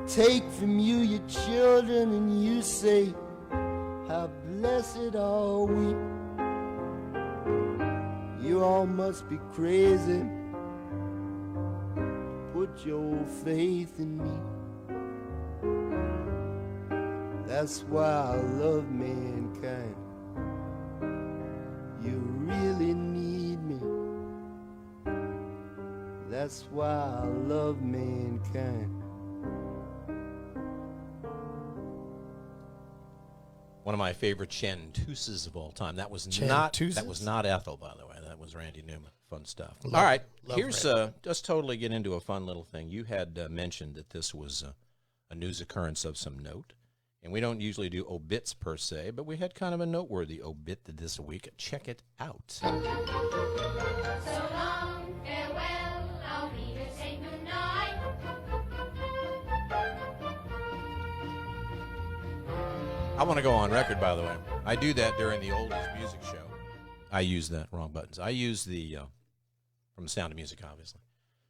M: Take from you your children and you say, how blessed are we. You all must be crazy. Put your faith in me. That's why I love mankind. You really need me. That's why I love mankind.
I: One of my favorite chanteuses of all time. That was
J: Chanteuses?
I: not Ethel, by the way. That was Randy Newman. Fun stuff.
J: Love-
I: all right,
J: love
I: here's
J: Randy.
I: just totally get into a fun little thing. You had mentioned that this was a news occurrence of some note, and we don't usually do obits per se, but we had kind of a noteworthy obit this week. Check it out.
B: So long, farewell, I'll be here saying goodnight.
I: I want to go on record, by the way. I do that during the oldies music show. I use that wrong buttons. I use the from the Sound of Music, obviously,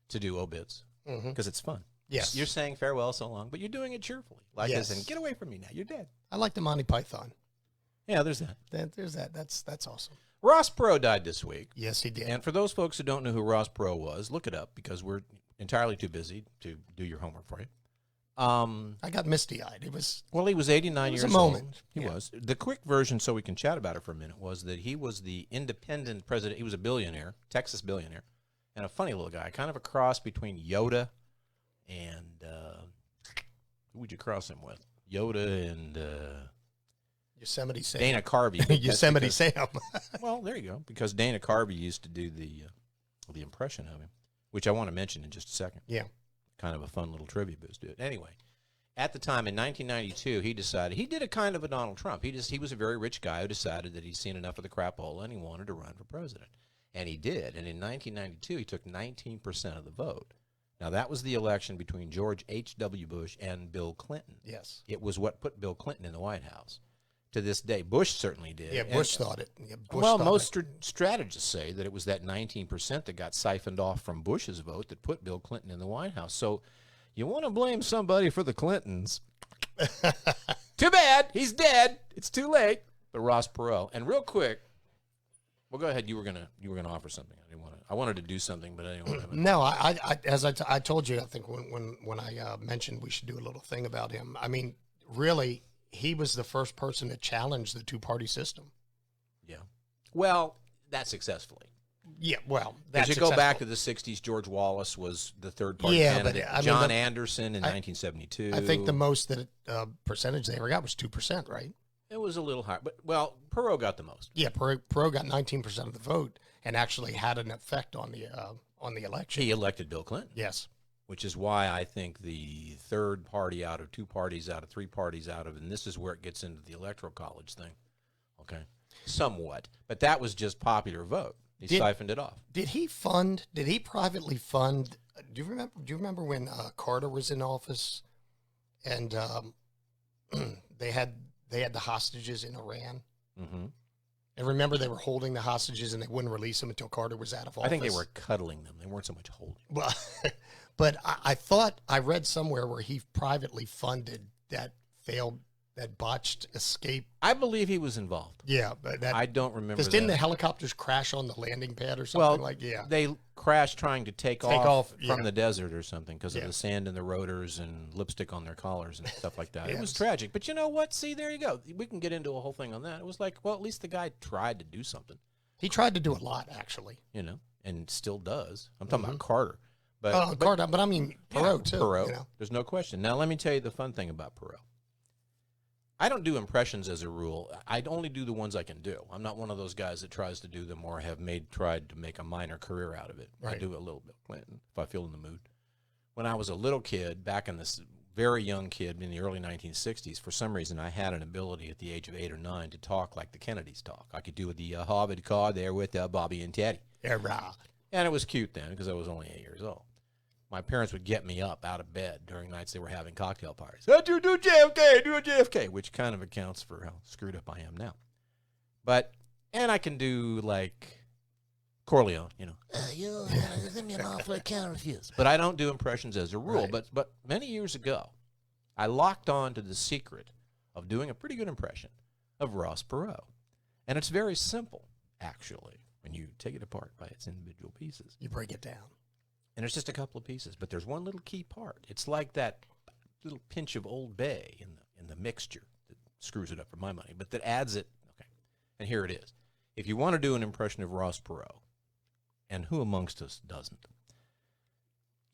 I: to do obits because it's fun.
J: Yes.
I: You're saying farewell so long, but you're doing it cheerfully. Like
J: Yes.
I: as in, get away from me now. You're dead.
J: I like the Monty Python.
I: Yeah, there's that.
J: There's that. That's awesome.
I: Ross Perot died this week.
J: Yes, he did.
I: And for those folks who don't know who Ross Perot was, look it up because we're entirely too busy to do your homework for you.
J: I got misty-eyed. It was
I: Well, he was 89
J: It was
I: years
J: a moment.
I: old. He
J: Yeah.
I: was. The quick version, so we can chat about it for a minute, was that he was the independent president. He was a billionaire, Texas billionaire, and a funny little guy, kind of a cross between Yoda and who would you cross him with? Yoda and
J: Yosemite Sam.
I: Dana Carvey. That's
J: Yosemite
I: because-
J: Sam.
I: Well, there you go. Because Dana Carvey used to do the impression of him, which I want to mention in just a second.
J: Yeah.
I: Kind of a fun little trivia boost to it. Anyway, at the time in 1992, he decided he did a kind of a Donald Trump. He was a very rich guy who decided that he'd seen enough of the crapola and he wanted to run for president, and he did. And in 1992, he took 19% of the vote. Now that was the election between George H.W. Bush and Bill Clinton.
J: Yes.
I: It was what put Bill Clinton in the White House. To this day, Bush certainly did.
J: Yeah, Bush thought it. Yeah, Bush
I: Well,
J: thought
I: most
J: it.
I: strategists say that it was that 19% that got siphoned off from Bush's vote that put Bill Clinton in the White House. So you want to blame somebody for the Clintons. Too bad. He's dead. It's too late. But Ross Perot. And real quick, well, go ahead. You were gonna offer something. I wanted to do something, but I didn't want to.
J: No, as I told you, I think when I mentioned we should do a little thing about him. I mean, really, he was the first person to challenge the two-party system.
I: Yeah. Well, that successfully.
J: Yeah, well,
I: as
J: that's
I: you go back to
J: successful.
I: the 60s, George Wallace was the third-party
J: Yeah,
I: candidate.
J: but I mean,
I: John Anderson in
J: I-
I: 1972.
J: I think the most that percentage they ever got was 2%, right?
I: It was a little higher, but well, Perot got the most.
J: Yeah, Perot got 19% of the vote and actually had an effect on the election.
I: He elected Bill Clinton.
J: Yes.
I: Which is why I think the third party out of two parties out of three parties out of, and this is where it gets into the electoral college thing. Okay. Somewhat. But that was just popular vote. He siphoned it off.
J: Did he privately fund, do you remember when Carter was in office and they had the hostages in Iran?
I: Mm-hmm.
J: And remember, they were holding the hostages and they wouldn't release them until Carter was out of office.
I: I think they were cuddling them. They weren't so much holding.
J: Well, but I thought I read somewhere where he privately funded that botched escape.
I: I believe he was involved.
J: Yeah, but
I: I don't remember.
J: Because didn't
I: that.
J: the helicopters crash on the landing pad or something
I: Well, they crashed trying to take off from
J: yeah.
I: the desert or something because of
J: Yeah.
I: the sand in the rotors and lipstick on their collars and stuff like that. It was
J: Yes.
I: tragic. But you know what? See, there you go. We can get into a whole thing on that. It was like, well, at least the guy tried to do something.
J: He tried to do a lot, actually.
I: You know, and still does. I'm talking about Carter. But,
J: Carter, but I mean Perot, too.
I: Perot.
J: You know?
I: There's no question. Now, let me tell you the fun thing about Perot. I don't do impressions as a rule. I only do the ones I can do. I'm not one of those guys that tries to do them or have tried to make a minor career out of it.
J: Right.
I: I do a little bit of Clinton if I feel in the mood. When I was a little kid, back in this very young kid in the early 1960s, for some reason I had an ability at the age of 8 or 9 to talk like the Kennedys talk. I could do the Harvard car there with Bobby and Teddy.
J: Yeah, rah.
I: And it was cute then because I was only 8 years old. My parents would get me up out of bed during nights they were having cocktail parties. Do a JFK, which kind of accounts for how screwed up I am now. And I can do like Corleone, you know. Give me an offer, I can't refuse. But I don't do impressions as a rule.
J: Right.
I: But many years ago, I locked on to the secret of doing a pretty good impression of Ross Perot. And it's very simple, actually, when you take it apart by its individual pieces.
J: You break it down.
I: And it's just a couple of pieces, but there's one little key part. It's like that little pinch of Old Bay in the mixture that screws it up for my money, but that adds it. Okay, and here it is. If you want to do an impression of Ross Perot, and who amongst us doesn't,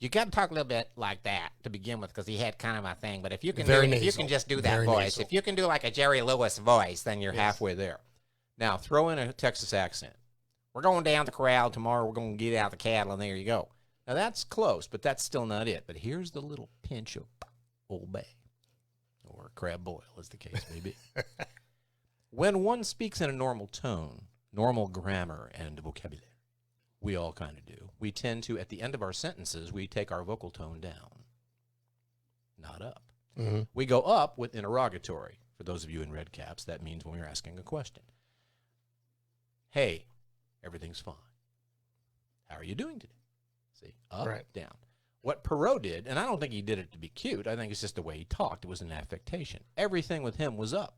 N: You got to talk a little bit like that to begin with, because he had kind of a thing. But if you can,
J: Very
N: if you
J: nasal.
N: can just do that
J: Very
N: voice,
J: nasal.
N: if you can do like a Jerry Lewis voice, then you're
I: Halfway there. Now, throw in a Texas accent. We're going down the corral tomorrow. We're going to get out the cattle, and there you go. Now, that's close, but that's still not it. But here's the little pinch of Old Bay, or crab boil, as the case may be. When one speaks in a normal tone, normal grammar and vocabulary, we all kind of do. We tend to, at the end of our sentences, we take our vocal tone down, not up.
J: Mm-hmm.
I: We go up with interrogatory. For those of you in red caps, that means when we're asking a question. Hey, everything's fine. How are you doing today? See, up,
J: Right.
I: down. What Perot did, and I don't think he did it to be cute, I think it's just the way he talked. It was an affectation. Everything with him was up.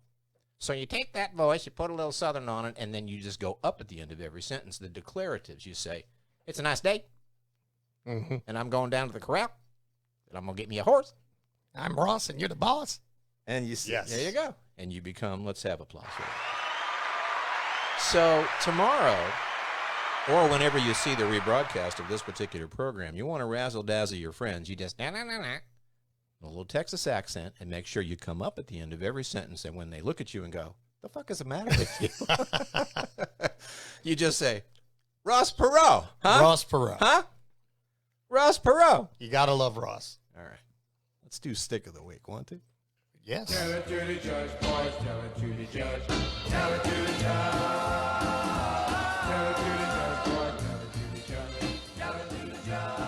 I: So you take that voice, you put a little Southern on it, and then you just go up at the end of every sentence. The declaratives, you say, it's a nice day,
J: Mm-hmm.
I: and I'm going down to the corral, and I'm going to get me a horse.
J: I'm Ross, and you're the boss.
I: And you see,
J: Yes.
I: there you go. And you become, let's have applause for that. So tomorrow, or whenever you see the rebroadcast of this particular program, you want to razzle-dazzle your friends. You just, a little Texas accent, and make sure you come up at the end of every sentence, and when they look at you and go, the fuck is the matter with you? You just say, Ross Perot, huh?
J: Ross Perot.
I: Huh? Ross Perot.
J: You got to love Ross.
I: All right. Let's do Stick of the Week. Want to?
J: Yes.
O: Tell it to the judge, boys. Tell it to the judge. Tell it to the judge. Tell it to the judge, boys. Tell it to the judge. Tell it to the judge.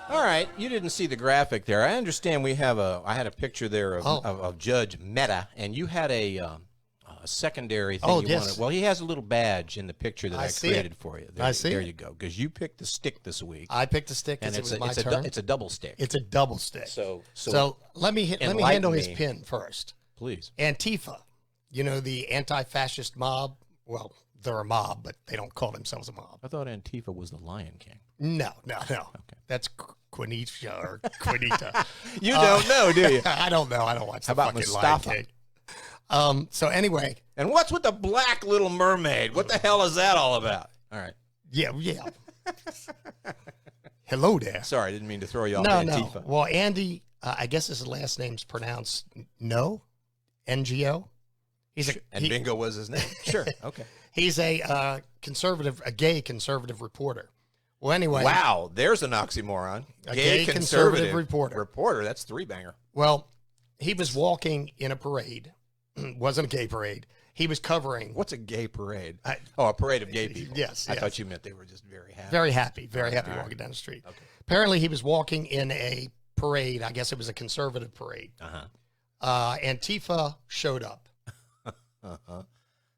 I: All right, you didn't see the graphic there. I understand I had a picture there of Judge Mehta, and you had a secondary thing you wanted. Well, he has a little badge in the picture that I created for you.
J: I see
I: There
J: it.
I: you go, because you picked the stick this week.
J: I picked a stick
I: and
J: because it
I: it's
J: was my turn.
I: It's a double stick.
J: It's a double stick.
I: So
J: let me
I: enlighten
J: handle his
I: me.
J: pin first.
I: Please.
J: Antifa, you know, the anti-fascist mob. Well, they're a mob, but they don't call themselves a mob.
I: I thought Antifa was the Lion King.
J: No. Okay. That's Quinita or Quinita.
I: You don't know, do you?
J: I don't know. I don't watch
I: How
J: the
I: about
J: fucking
I: Mustafa?
J: Lion King. So anyway.
I: And what's with the black little mermaid? What the hell is that all about? All right.
J: Yeah. Hello there.
I: Sorry, I didn't mean to throw you off
J: No.
I: Antifa.
J: Well, Andy, I guess his last name's pronounced NGO.
I: Bingo was his name. Sure. Okay.
J: He's a gay conservative reporter. Well, anyway.
I: Wow, there's an oxymoron.
J: A gay conservative reporter.
I: Reporter, that's three-banger.
J: Well, he was walking in a parade. Wasn't a gay parade. He was covering.
I: What's a gay parade? A parade of gay people.
J: Yes.
I: I thought you meant they were just very happy.
J: Very happy
I: All
J: walking down the street.
I: Okay.
J: Apparently, he was walking in a parade. I guess it was a conservative parade. Antifa showed up.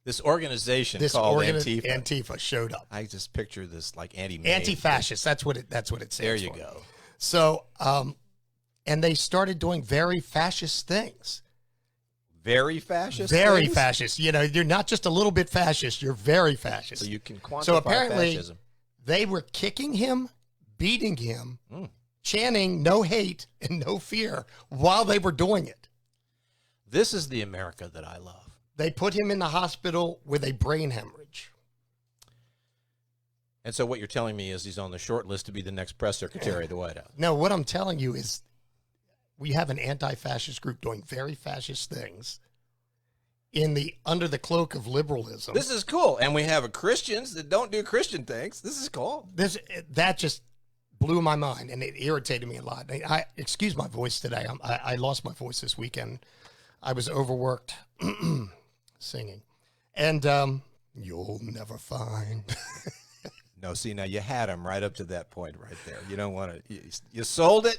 I: This organization called Antifa.
J: Antifa showed up.
I: I just picture this like
J: Anti-fascist. That's what it stands for.
I: There you go.
J: So, and they started doing very fascist things.
I: Very fascist?
J: Very
I: things?
J: fascist. You know, you're not just a little bit fascist. You're very fascist.
I: So you can quantify
J: So apparently,
I: fascism.
J: they were kicking him, beating him, chanting no hate and no fear while they were doing it.
I: This is the America that I love.
J: They put him in the hospital with a brain hemorrhage.
I: And so what you're telling me is he's on the short list to be the next press secretary of the White House.
J: No, what I'm telling you is we have an anti-fascist group doing very fascist things under the cloak of liberalism.
I: This is cool. And we have Christians that don't do Christian things. This is cool.
J: That just blew my mind, and it irritated me a lot. Excuse my voice today. I lost my voice this weekend. I was overworked singing. And you'll never find.
I: No, see, now you had him right up to that point right there. You don't want to, you sold it.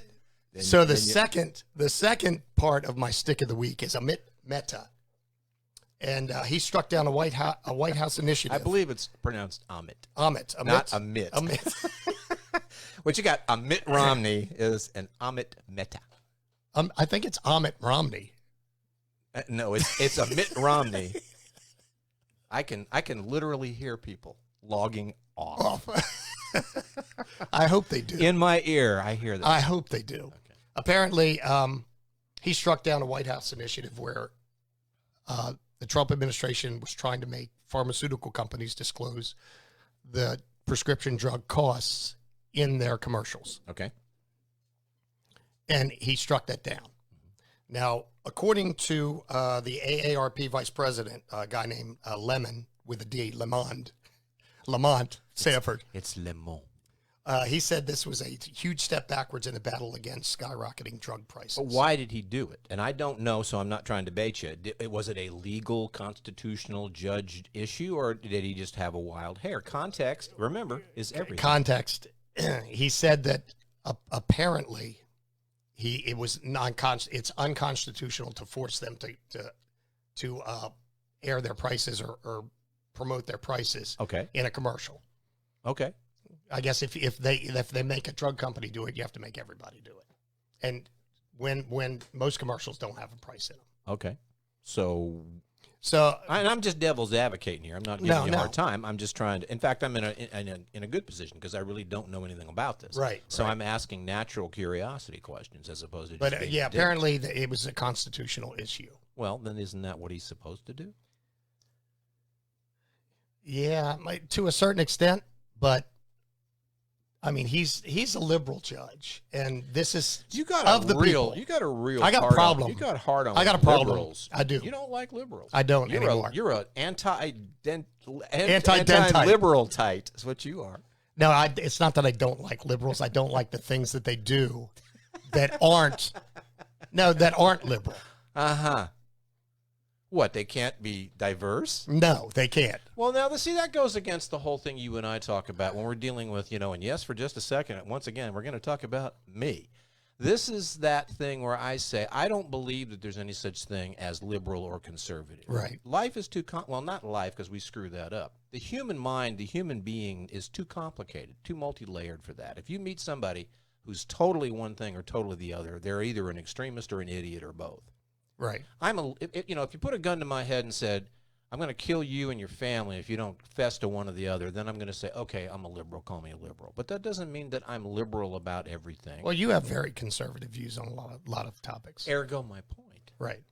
J: So the second part of my stick of the week is Amit Mehta. And he struck down a White House initiative.
I: I believe it's pronounced Amit.
J: Amit.
I: Not Amit.
J: Amit.
I: What you got, Amit Romney is an Amit Mehta.
J: I think it's Amit Romney.
I: No, it's Amit Romney. I can literally hear people logging off.
J: I hope they do.
I: In my ear, I hear that.
J: I hope they do.
I: Okay.
J: Apparently, he struck down a White House initiative where the Trump administration was trying to make pharmaceutical companies disclose the prescription drug costs in their commercials.
I: Okay.
J: And he struck that down. Now, according to the AARP vice president, a guy named Lemon with a D, Lamont Sanford.
I: It's Lemon.
J: He said this was a huge step backwards in the battle against skyrocketing drug prices.
I: But why did he do it? And I don't know, so I'm not trying to debate you. Was it a legal, constitutional, judged issue, or did he just have a wild hair? Context, remember, is everything.
J: Context. He said that apparently it's unconstitutional to force them to air their prices or promote their prices in a commercial.
I: Okay.
J: I guess if they make a drug company do it, you have to make everybody do it. And when most commercials don't have a price in them.
I: Okay. So and I'm just devil's advocating here. I'm not giving you a hard time. I'm just trying to. In fact, I'm in a good position because I really don't know anything about this.
J: Right.
I: So I'm asking natural curiosity questions as opposed to.
J: But
I: just
J: apparently it was a constitutional issue.
I: Well, then isn't that what he's supposed to do?
J: Yeah, to a certain extent, but. I mean, he's a liberal judge, and this is
I: you got
J: of the
I: real.
J: people.
I: You got a real.
J: I got a problem.
I: You got hard on.
J: I got a problem.
I: Liberals.
J: I do.
I: You don't like liberals.
J: I don't anymore.
I: You're a anti-liberal tight. Is what you are.
J: No, it's not that I don't like liberals. I don't like the things that they do that aren't. that aren't liberal.
I: What, they can't be diverse?
J: No, they can't.
I: Well, now, see, that goes against the whole thing you and I talk about when we're dealing with, and yes, for just a second, once again, we're going to talk about me. This is that thing where I say, I don't believe that there's any such thing as liberal or conservative.
J: Right.
I: Life is too, well, not life, because we screw that up. The human mind, the human being is too complicated, too multi-layered for that. If you meet somebody who's totally one thing or totally the other, they're either an extremist or an idiot or both.
J: Right.
I: If you put a gun to my head and said, I'm going to kill you and your family if you don't fess to one or the other, then I'm going to say, okay, I'm a liberal, call me a liberal. But that doesn't mean that I'm liberal about everything.
J: Well, you have very conservative views on a lot of topics.
I: Ergo my point.
J: Right.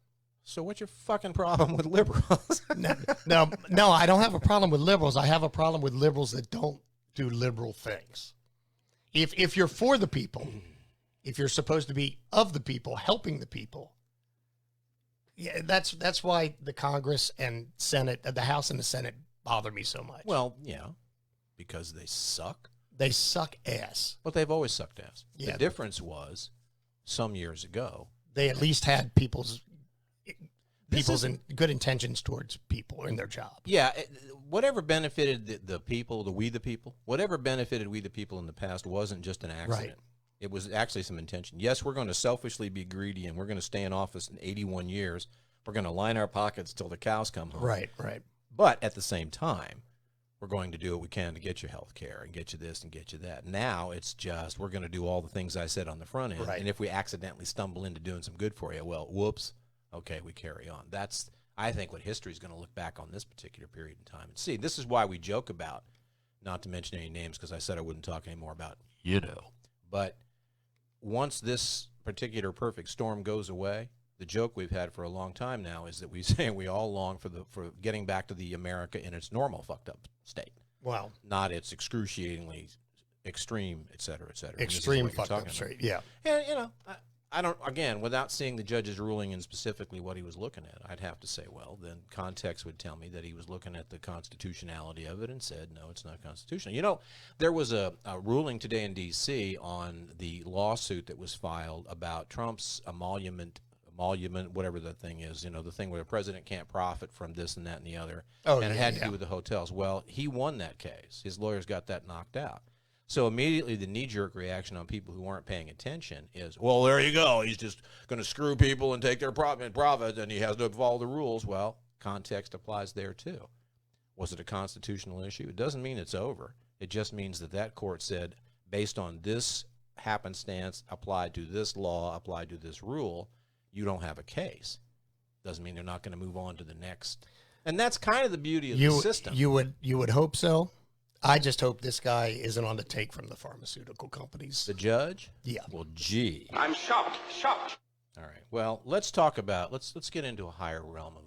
I: So what's your fucking problem with liberals?
J: No, I don't have a problem with liberals. I have a problem with liberals that don't do liberal things. If you're for the people, if you're supposed to be of the people, helping the people, yeah, that's why the Congress and Senate, the House and the Senate bother me so much.
I: Well, yeah, because they suck.
J: They suck ass.
I: But they've always sucked ass.
J: Yeah.
I: The difference was, some years ago,
J: they at least had people's good intentions towards people in their job.
I: Yeah, whatever benefited the people, we the people, whatever benefited we the people in the past wasn't just an accident.
J: Right.
I: It was actually some intention. Yes, we're going to selfishly be greedy, and we're going to stay in office in 81 years. We're going to line our pockets till the cows come home.
J: Right.
I: But at the same time, we're going to do what we can to get you health care and get you this and get you that. Now it's just we're going to do all the things I said on the front end.
J: Right.
I: And if we accidentally stumble into doing some good for you, well, whoops. Okay, we carry on. That's, I think, what history is going to look back on this particular period in time and see. This is why we joke about, not to mention any names because I said I wouldn't talk anymore about, But once this particular perfect storm goes away, the joke we've had for a long time now is that we say we all long for getting back to the America in its normal fucked up state.
J: Wow.
I: Not its excruciatingly extreme, et cetera, et cetera.
J: Extreme fucked up state, yeah.
I: And, I don't, again, without seeing the judge's ruling and specifically what he was looking at, I'd have to say, well, then context would tell me that he was looking at the constitutionality of it and said, no, it's not constitutional. There was a ruling today in D.C. on the lawsuit that was filed about Trump's emolument, whatever the thing is, the thing where the president can't profit from this and that and the other.
J: Oh,
I: and it had to do with the hotels. Well, he won that case. His lawyers got that knocked out. So immediately the knee-jerk reaction on people who weren't paying attention is, well, there you go. He's just going to screw people and take their profit, and he has to follow the rules. Well, context applies there too. Was it a constitutional issue? It doesn't mean it's over. It just means that court said, based on this happenstance, applied to this law, applied to this rule, you don't have a case. Doesn't mean they're not going to move on to the next. And that's kind of the beauty of the system.
J: You would hope so. I just hope this guy isn't on the take from the pharmaceutical companies.
I: The judge?
J: Yeah.
I: Well, gee.
A: I'm shocked.
I: All right. Well, let's talk about, let's get into a higher realm of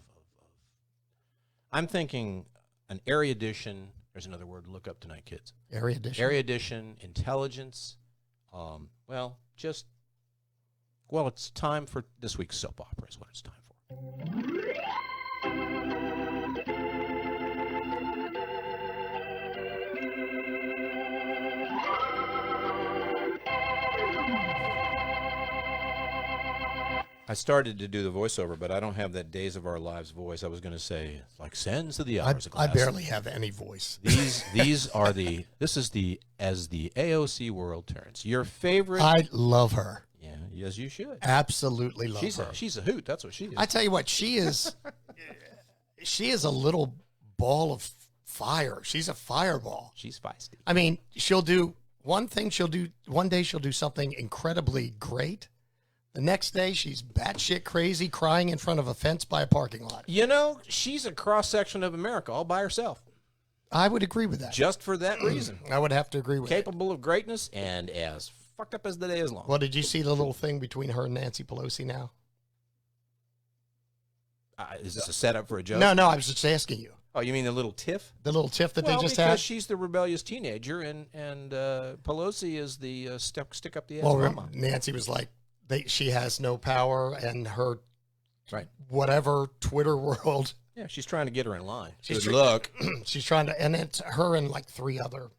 I: I'm thinking an erudition There's another word to look up tonight, kids.
J: Erudition.
I: Erudition, intelligence. It's time for this week's soap opera is what it's time for. I started to do the voiceover, but I don't have that Days of Our Lives voice. I was going to say, like sands of the hourglass.
J: I barely have any voice.
I: This is as the AOC world turns. Your favorite.
J: I love her.
I: Yeah, yes, you should.
J: Absolutely love her.
I: She's a hoot. That's what she is.
J: I tell you what, she is a little ball of fire. She's a fireball.
I: She's feisty.
J: I mean, she'll do one thing. One day she'll do something incredibly great. The next day, she's batshit crazy, crying in front of a fence by a parking lot.
I: You know, she's a cross-section of America all by herself.
J: I would agree with that.
I: Just for that reason.
J: I would have to agree with that.
I: Capable of greatness and as fucked up as the day is long.
J: Well, did you see the little thing between her and Nancy Pelosi now?
I: Is this a setup for a joke?
J: No, I was just asking you.
I: Oh, you mean the little tiff?
J: The little tiff that they just
I: because
J: had?
I: she's the rebellious teenager, and Pelosi is the stick up the ass
J: Well,
I: mama.
J: Nancy was like, she has no power, and her
I: right
J: whatever Twitter world.
I: Yeah, she's trying to get her in line.
J: She's she's trying to, and it's her and like 3 other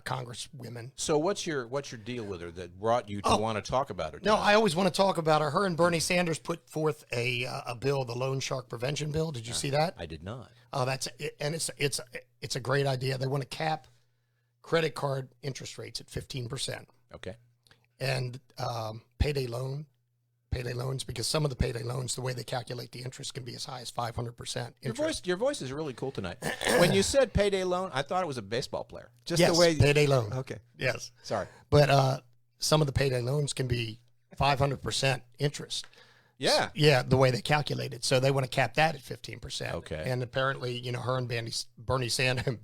J: congresswomen.
I: So what's your deal with her that brought you to want to talk about her tonight?
J: No, I always want to talk about her. Her and Bernie Sanders put forth a bill, the Loan Shark Prevention Bill. Did you see that?
I: I did not.
J: Oh, that's it, and it's a great idea. They want to cap credit card interest rates at 15%.
I: Okay.
J: And payday loans, because some of the payday loans, the way they calculate the interest can be as high as 500% interest.
I: Your voice is really cool tonight. When you said payday loan, I thought it was a baseball player. Just
J: yes,
I: the way
J: payday loan.
I: Okay.
J: Yes.
I: Sorry.
J: But some of the payday loans can be 500% interest.
I: Yeah.
J: Yeah, the way they calculate it. So they want to cap that at 15%.
I: Okay.
J: And apparently, her and Bernie Sanders.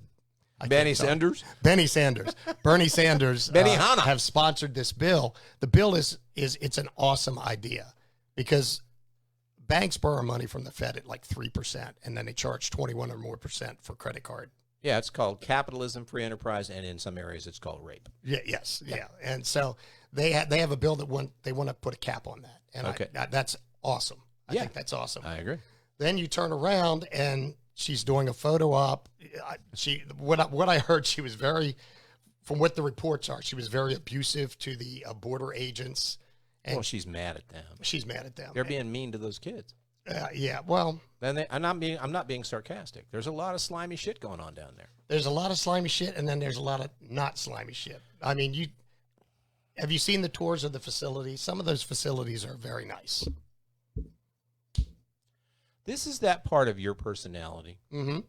I: Bernie Sanders?
J: Bernie Sanders
I: Benihana.
J: have sponsored this bill. The bill is it's an awesome idea because banks borrow money from the Fed at like 3%, and then they charge 21 or more % for credit card.
I: Yeah, it's called capitalism, free enterprise, and in some areas it's called rape.
J: Yeah, yes, yeah. And so they have a bill that they want to put a cap on that, and
I: okay.
J: That's awesome. I think that's awesome.
I: I agree.
J: Then you turn around and she's doing a photo op. What I heard, she was very, from what the reports are, she was very abusive to the border agents. And
I: well, she's mad at them.
J: She's mad at them.
I: They're being mean to those kids.
J: Yeah. Well,
I: then I'm not being sarcastic. There's a lot of slimy shit going on down there.
J: There's a lot of slimy shit, and then there's a lot of not slimy shit. I mean, have you seen the tours of the facilities? Some of those facilities are very nice.
I: This is that part of your personality.
J: Mm-hmm.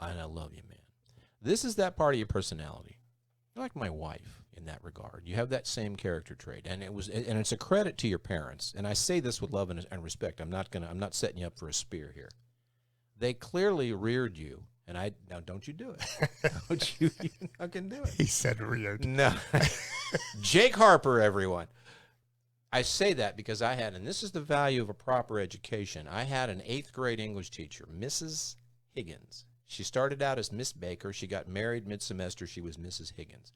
I: And I love you, man. This is that part of your personality. You're like my wife in that regard. You have that same character trait, and it's a credit to your parents. And I say this with love and respect. I'm not setting you up for a spear here. They clearly reared you, and now don't you do it. Don't you fucking do it.
J: He said reared.
I: No. Jake Harper, everyone. I say that because and this is the value of a proper education. I had an 8th grade English teacher, Mrs. Higgins. She started out as Miss Baker. She got married mid-semester. She was Mrs. Higgins.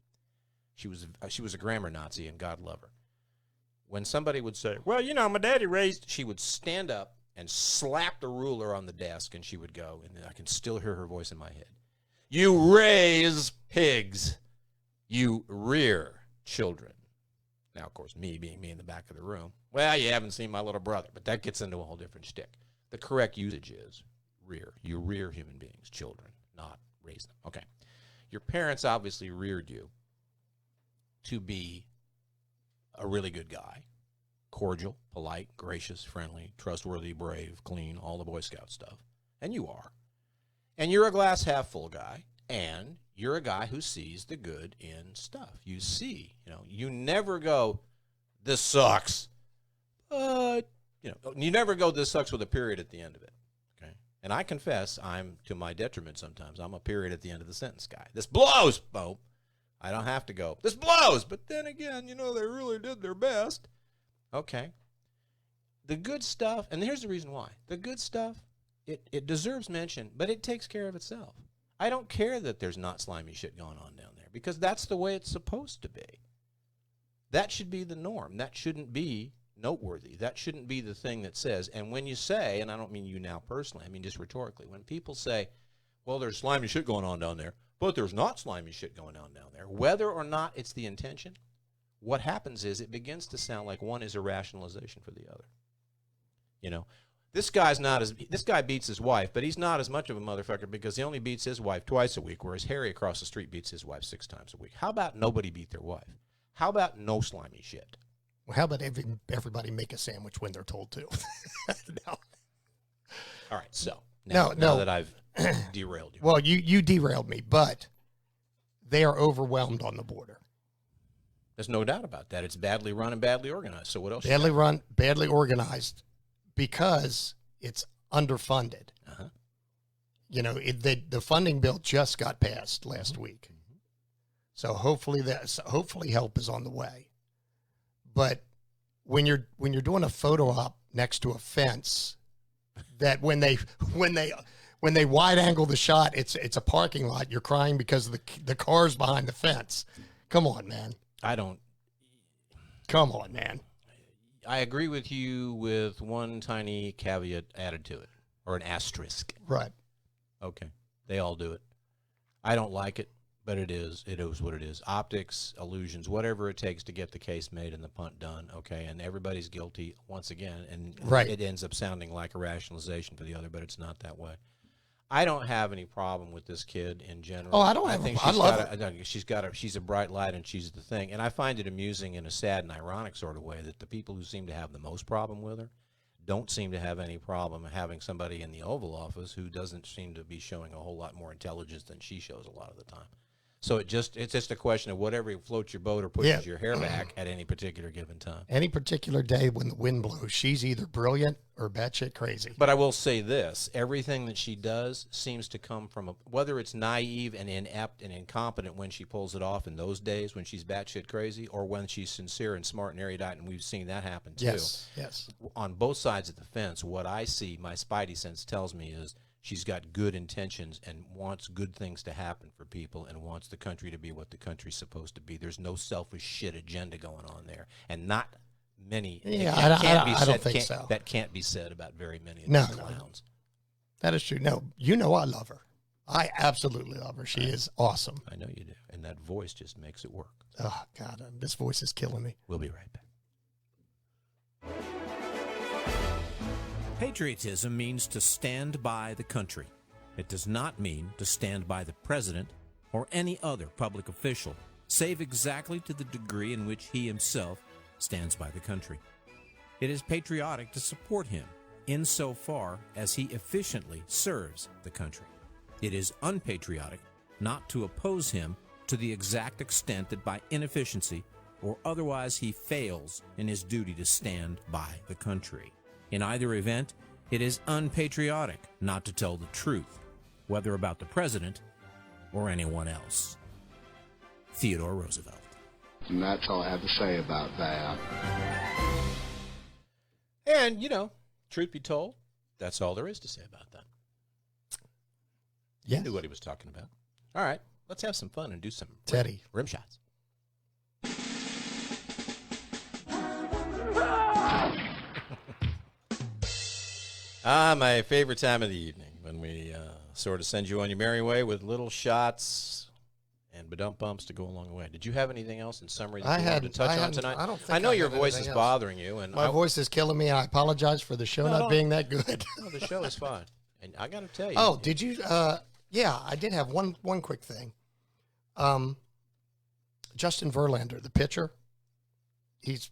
I: She was a grammar Nazi, and God love her. When somebody would say, well, my daddy raised, she would stand up and slap the ruler on the desk, and she would go, and I can still hear her voice in my head. You raise pigs. You rear children. Now, of course, me being me in the back of the room. Well, you haven't seen my little brother, but that gets into a whole different shtick. The correct usage is rear. You rear human beings, children, not raise them. Okay. Your parents obviously reared you to be a really good guy. Cordial, polite, gracious, friendly, trustworthy, brave, clean, all the Boy Scout stuff. And you are. And you're a glass half full guy. And you're a guy who sees the good in stuff. You see, you never go, this sucks. But, you never go, this sucks with a period at the end of it. Okay. And I confess, I'm, to my detriment sometimes, I'm a period at the end of the sentence guy. This blows, Bo. I don't have to go, this blows. But then again, they really did their best. Okay. The good stuff, and here's the reason why. The good stuff, it deserves mention, but it takes care of itself. I don't care that there's not slimy shit going on down there because that's the way it's supposed to be. That should be the norm. That shouldn't be noteworthy. That shouldn't be the thing that says, and when you say, and I don't mean you now personally, I mean just rhetorically, when people say, well, there's slimy shit going on down there, but there's not slimy shit going on down there, whether or not it's the intention, what happens is it begins to sound like one is a rationalization for the other. You know, this guy beats his wife, but he's not as much of a motherfucker because he only beats his wife twice a week, whereas Harry across the street beats his wife 6 times a week. How about nobody beat their wife? How about no slimy shit?
J: Well, how about everybody make a sandwich when they're told to? No.
I: All right, so now that I've derailed you.
J: Well, you derailed me, but they are overwhelmed on the border.
I: There's no doubt about that. It's badly run and badly organized. So what else?
J: Badly run, badly organized, because it's underfunded.
I: Uh-huh.
J: You know, the funding bill just got passed last week, so hopefully help is on the way. But when you're doing a photo op next to a fence, that when they wide angle the shot, it's a parking lot. You're crying because of the cars behind the fence. Come on, man. Come on, man.
I: I agree with you with one tiny caveat added to it, or an asterisk.
J: Right.
I: Okay. They all do it. I don't like it, but it is what it is. Optics, illusions, whatever it takes to get the case made and the punt done, okay? And everybody's guilty once again, and it ends up sounding like a rationalization for the other, but it's not that way. I don't have any problem with this kid in general.
J: Oh, I don't have. I love her.
I: She's a bright light, and she's the thing. And I find it amusing in a sad and ironic sort of way that the people who seem to have the most problem with her don't seem to have any problem having somebody in the Oval Office who doesn't seem to be showing a whole lot more intelligence than she shows a lot of the time. So it's just a question of whatever floats your boat or pushes your hair back at any particular given time.
J: Any particular day when the wind blows, she's either brilliant or batshit crazy.
I: But I will say this, everything that she does seems to come from, whether it's naive and inept and incompetent when she pulls it off in those days when she's batshit crazy, or when she's sincere and smart and erudite, and we've seen that happen too.
J: Yes.
I: On both sides of the fence, what I see, my spidey sense tells me is, she's got good intentions and wants good things to happen for people and wants the country to be what the country's supposed to be. There's no selfish shit agenda going on there. And not many.
J: Yeah, I don't think so.
I: That can't be said about very many of
J: these
I: clowns.
J: That is true. No, you know I love her. I absolutely love her. She is awesome.
I: I know you do. And that voice just makes it work.
J: Oh, God, this voice is killing me.
I: We'll be right back.
P: Patriotism means to stand by the country. It does not mean to stand by the president or any other public official, save exactly to the degree in which he himself stands by the country. It is patriotic to support him insofar as he efficiently serves the country. It is unpatriotic not to oppose him to the exact extent that by inefficiency or otherwise he fails in his duty to stand by the country. In either event, it is unpatriotic not to tell the truth, whether about the president or anyone else. Theodore Roosevelt.
Q: And that's all I have to say about that.
I: And, truth be told, that's all there is to say about that.
J: Yeah.
I: He knew what he was talking about. All right, let's have some fun and do some rim shots. My favorite time of the evening, when we sort of send you on your merry way with little shots and badump bumps to go along the way. Did you have anything else in summary that you wanted to touch on tonight? I know your voice is bothering you, and
J: my voice is killing me. And I apologize for the show not being that good.
I: No, the show is fine, and I got to tell you.
J: Oh, did you? Yeah, I did have one quick thing. Justin Verlander, the pitcher, he's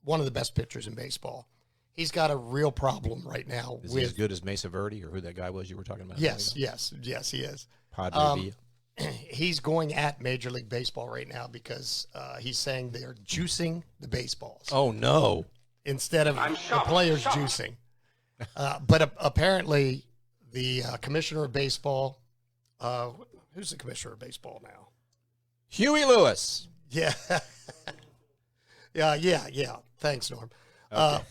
J: one of the best pitchers in baseball. He's got a real problem right now.
I: Is he as good as Mesa Verde, or who that guy was you were talking about?
J: Yes, he is.
I: Padre Villa.
J: He's going at Major League Baseball right now because he's saying they're juicing the baseballs.
I: Oh, no.
J: Instead of the players juicing. But apparently the commissioner of baseball, who's the commissioner of baseball now?
I: Huey Lewis.
J: Yeah. Yeah. Thanks, Norm.
I: Okay.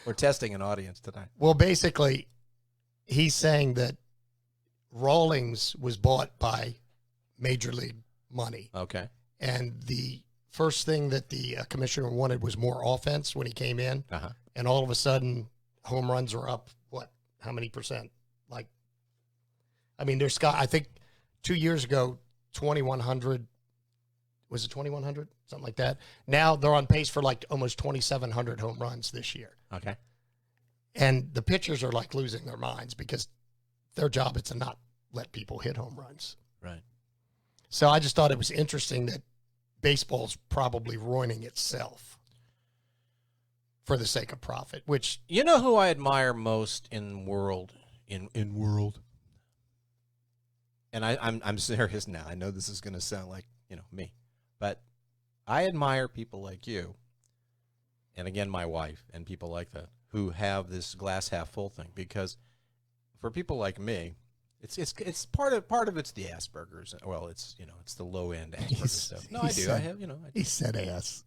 I: We're testing an audience tonight.
J: Well, basically, he's saying that Rawlings was bought by Major League money.
I: Okay.
J: And the first thing that the commissioner wanted was more offense when he came in.
I: Uh-huh.
J: And all of a sudden, home runs are up, what, how many percent? Like, I mean, I think 2 years ago, 2,100, was it 2,100? Something like that. Now they're on pace for like almost 2,700 home runs this year.
I: Okay.
J: And the pitchers are like losing their minds because their job is to not let people hit home runs.
I: Right.
J: So I just thought it was interesting that baseball's probably ruining itself for the sake of profit, which...
I: You know who I admire most in world? And I'm serious now. I know this is going to sound like, me. But I admire people like you, and again, my wife, and people like that, who have this glass half full thing. Because for people like me, it's part of it's the Asperger's. Well, it's it's the low end Asperger's stuff. No, I do. I have
J: He said ass.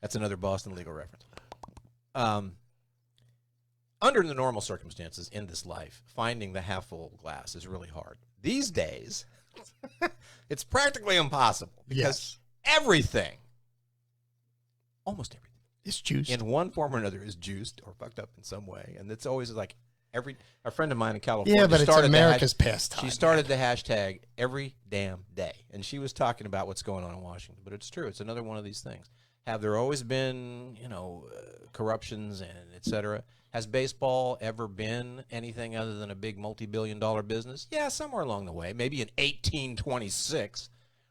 I: That's another Boston legal reference. Under the normal circumstances in this life, finding the half full glass is really hard. These days, it's practically impossible because everything, almost everything,
J: is juiced
I: in one form or another is juiced or fucked up in some way, and it's always like a friend of mine in California.
J: Yeah, but it's America's pastime.
I: She started the hashtag every damn day, and she was talking about what's going on in Washington. But it's true; it's another one of these things. Have there always been, corruptions and et cetera? Has baseball ever been anything other than a big multi-billion-dollar business? Yeah, somewhere along the way. Maybe in 1826,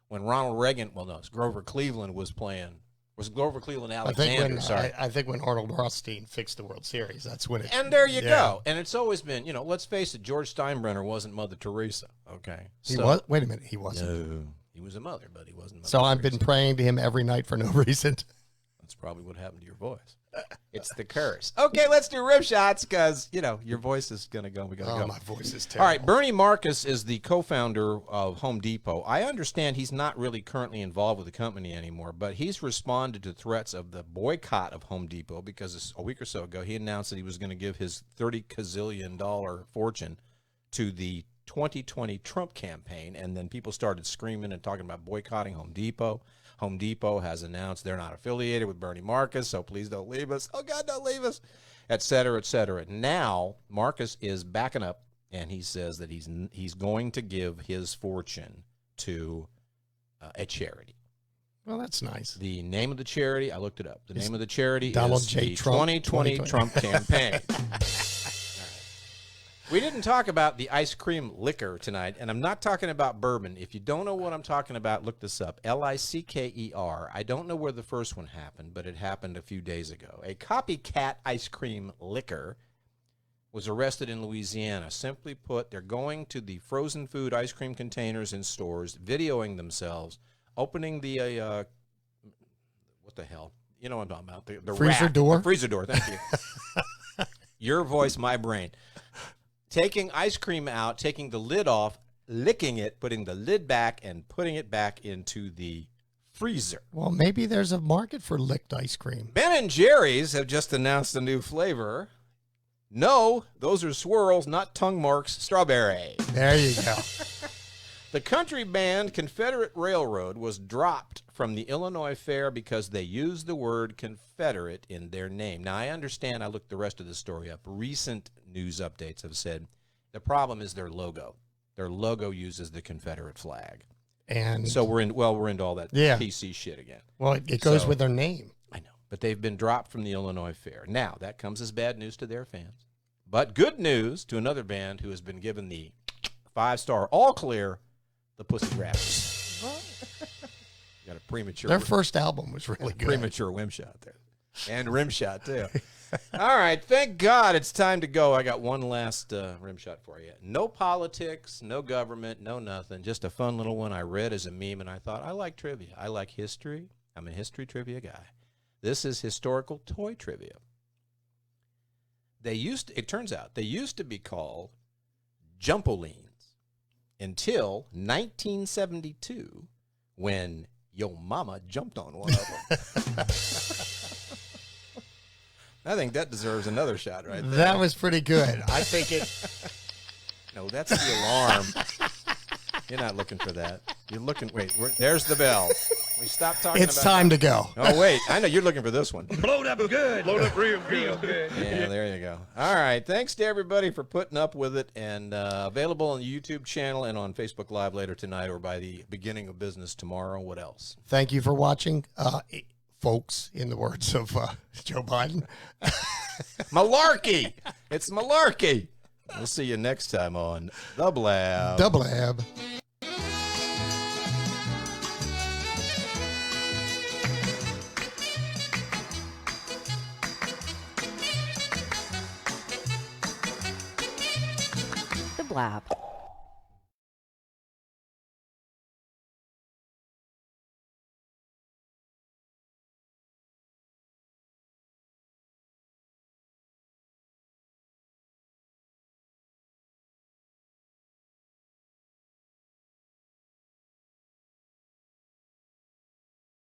I: when Ronald Reagan, it's Grover Cleveland was playing. Was Grover Cleveland Alexander?
J: I think when Arnold Rothstein fixed the World Series, that's when it...
I: And there you go. And it's always been, let's face it, George Steinbrenner wasn't Mother Teresa, okay?
J: He was? Wait a minute, he wasn't.
I: No, he was a mother, but he wasn't Mother
J: So I've
I: Teresa.
J: been praying to him every night for no reason.
I: That's probably what happened to your voice. It's the curse. Okay, let's do rib shots because, your voice is going to go. We got to go.
J: My voice is terrible.
I: All right, Bernie Marcus is the co-founder of Home Depot. I understand he's not really currently involved with the company anymore, but he's responded to threats of the boycott of Home Depot because a week or so ago he announced that he was going to give his $30 gazillion fortune to the 2020 Trump campaign, and then people started screaming and talking about boycotting Home Depot. Home Depot has announced they're not affiliated with Bernie Marcus, so please don't leave us. Oh, God, don't leave us, et cetera, et cetera. Now, Marcus is backing up, and he says that he's going to give his fortune to a charity.
J: Well, that's nice.
I: The name of the charity, I looked it up. The name of the charity
J: Donald
I: is
J: J.
I: the
J: Trump
I: 2020 Trump campaign. We didn't talk about the ice cream liquor tonight, and I'm not talking about bourbon. If you don't know what I'm talking about, look this up. L-I-C-K-E-R. I don't know where the first one happened, but it happened a few days ago. A copycat ice cream liquor was arrested in Louisiana. Simply put, they're going to the frozen food ice cream containers in stores, videoing themselves, opening the, what the hell? You know what I'm talking about. The
J: freezer
I: rack.
J: door?
I: The freezer door, thank you. Your voice, my brain. Taking ice cream out, taking the lid off, licking it, putting the lid back, and putting it back into the freezer.
J: Well, maybe there's a market for licked ice cream.
I: Ben & Jerry's have just announced a new flavor. No, those are swirls, not tongue marks, strawberry.
J: There you go.
I: The country band Confederate Railroad was dropped from the Illinois Fair because they used the word Confederate in their name. Now, I understand. I looked the rest of the story up. Recent news updates have said the problem is their logo. Their logo uses the Confederate flag.
J: And
I: so we're into all that PC shit again.
J: Well, it goes with their name.
I: I know. But they've been dropped from the Illinois Fair. Now, that comes as bad news to their fans. But good news to another band who has been given the 5-star all clear, the Pussy Grabbers. Got a premature.
J: Their first album was really good.
I: Premature whim shot there. And rim shot, too. All right. Thank God it's time to go. I got one last rim shot for you. No politics, no government, no nothing. Just a fun little one I read as a meme, and I thought, I like trivia. I like history. I'm a history trivia guy. This is historical toy trivia. It turns out, they used to be called Jumpolines until 1972 when Yo Mama jumped on one of them. I think that deserves another shot right there.
J: That was pretty good. I think
I: No, that's the alarm. You're not looking for that. You're looking. Wait, there's the bell. We stop talking.
J: It's time to go.
I: Oh wait, I know you're looking for this one.
O: Blowed up good. Blowed up real good.
I: Yeah, there you go. All right, thanks to everybody for putting up with it, and available on the YouTube channel and on Facebook Live later tonight or by the beginning of business tomorrow. What else?
J: Thank you for watching, folks. In the words of Joe Biden,
I: malarkey. It's malarkey. We'll see you next time on The Blab.
J: The Blab.
R: The Blab.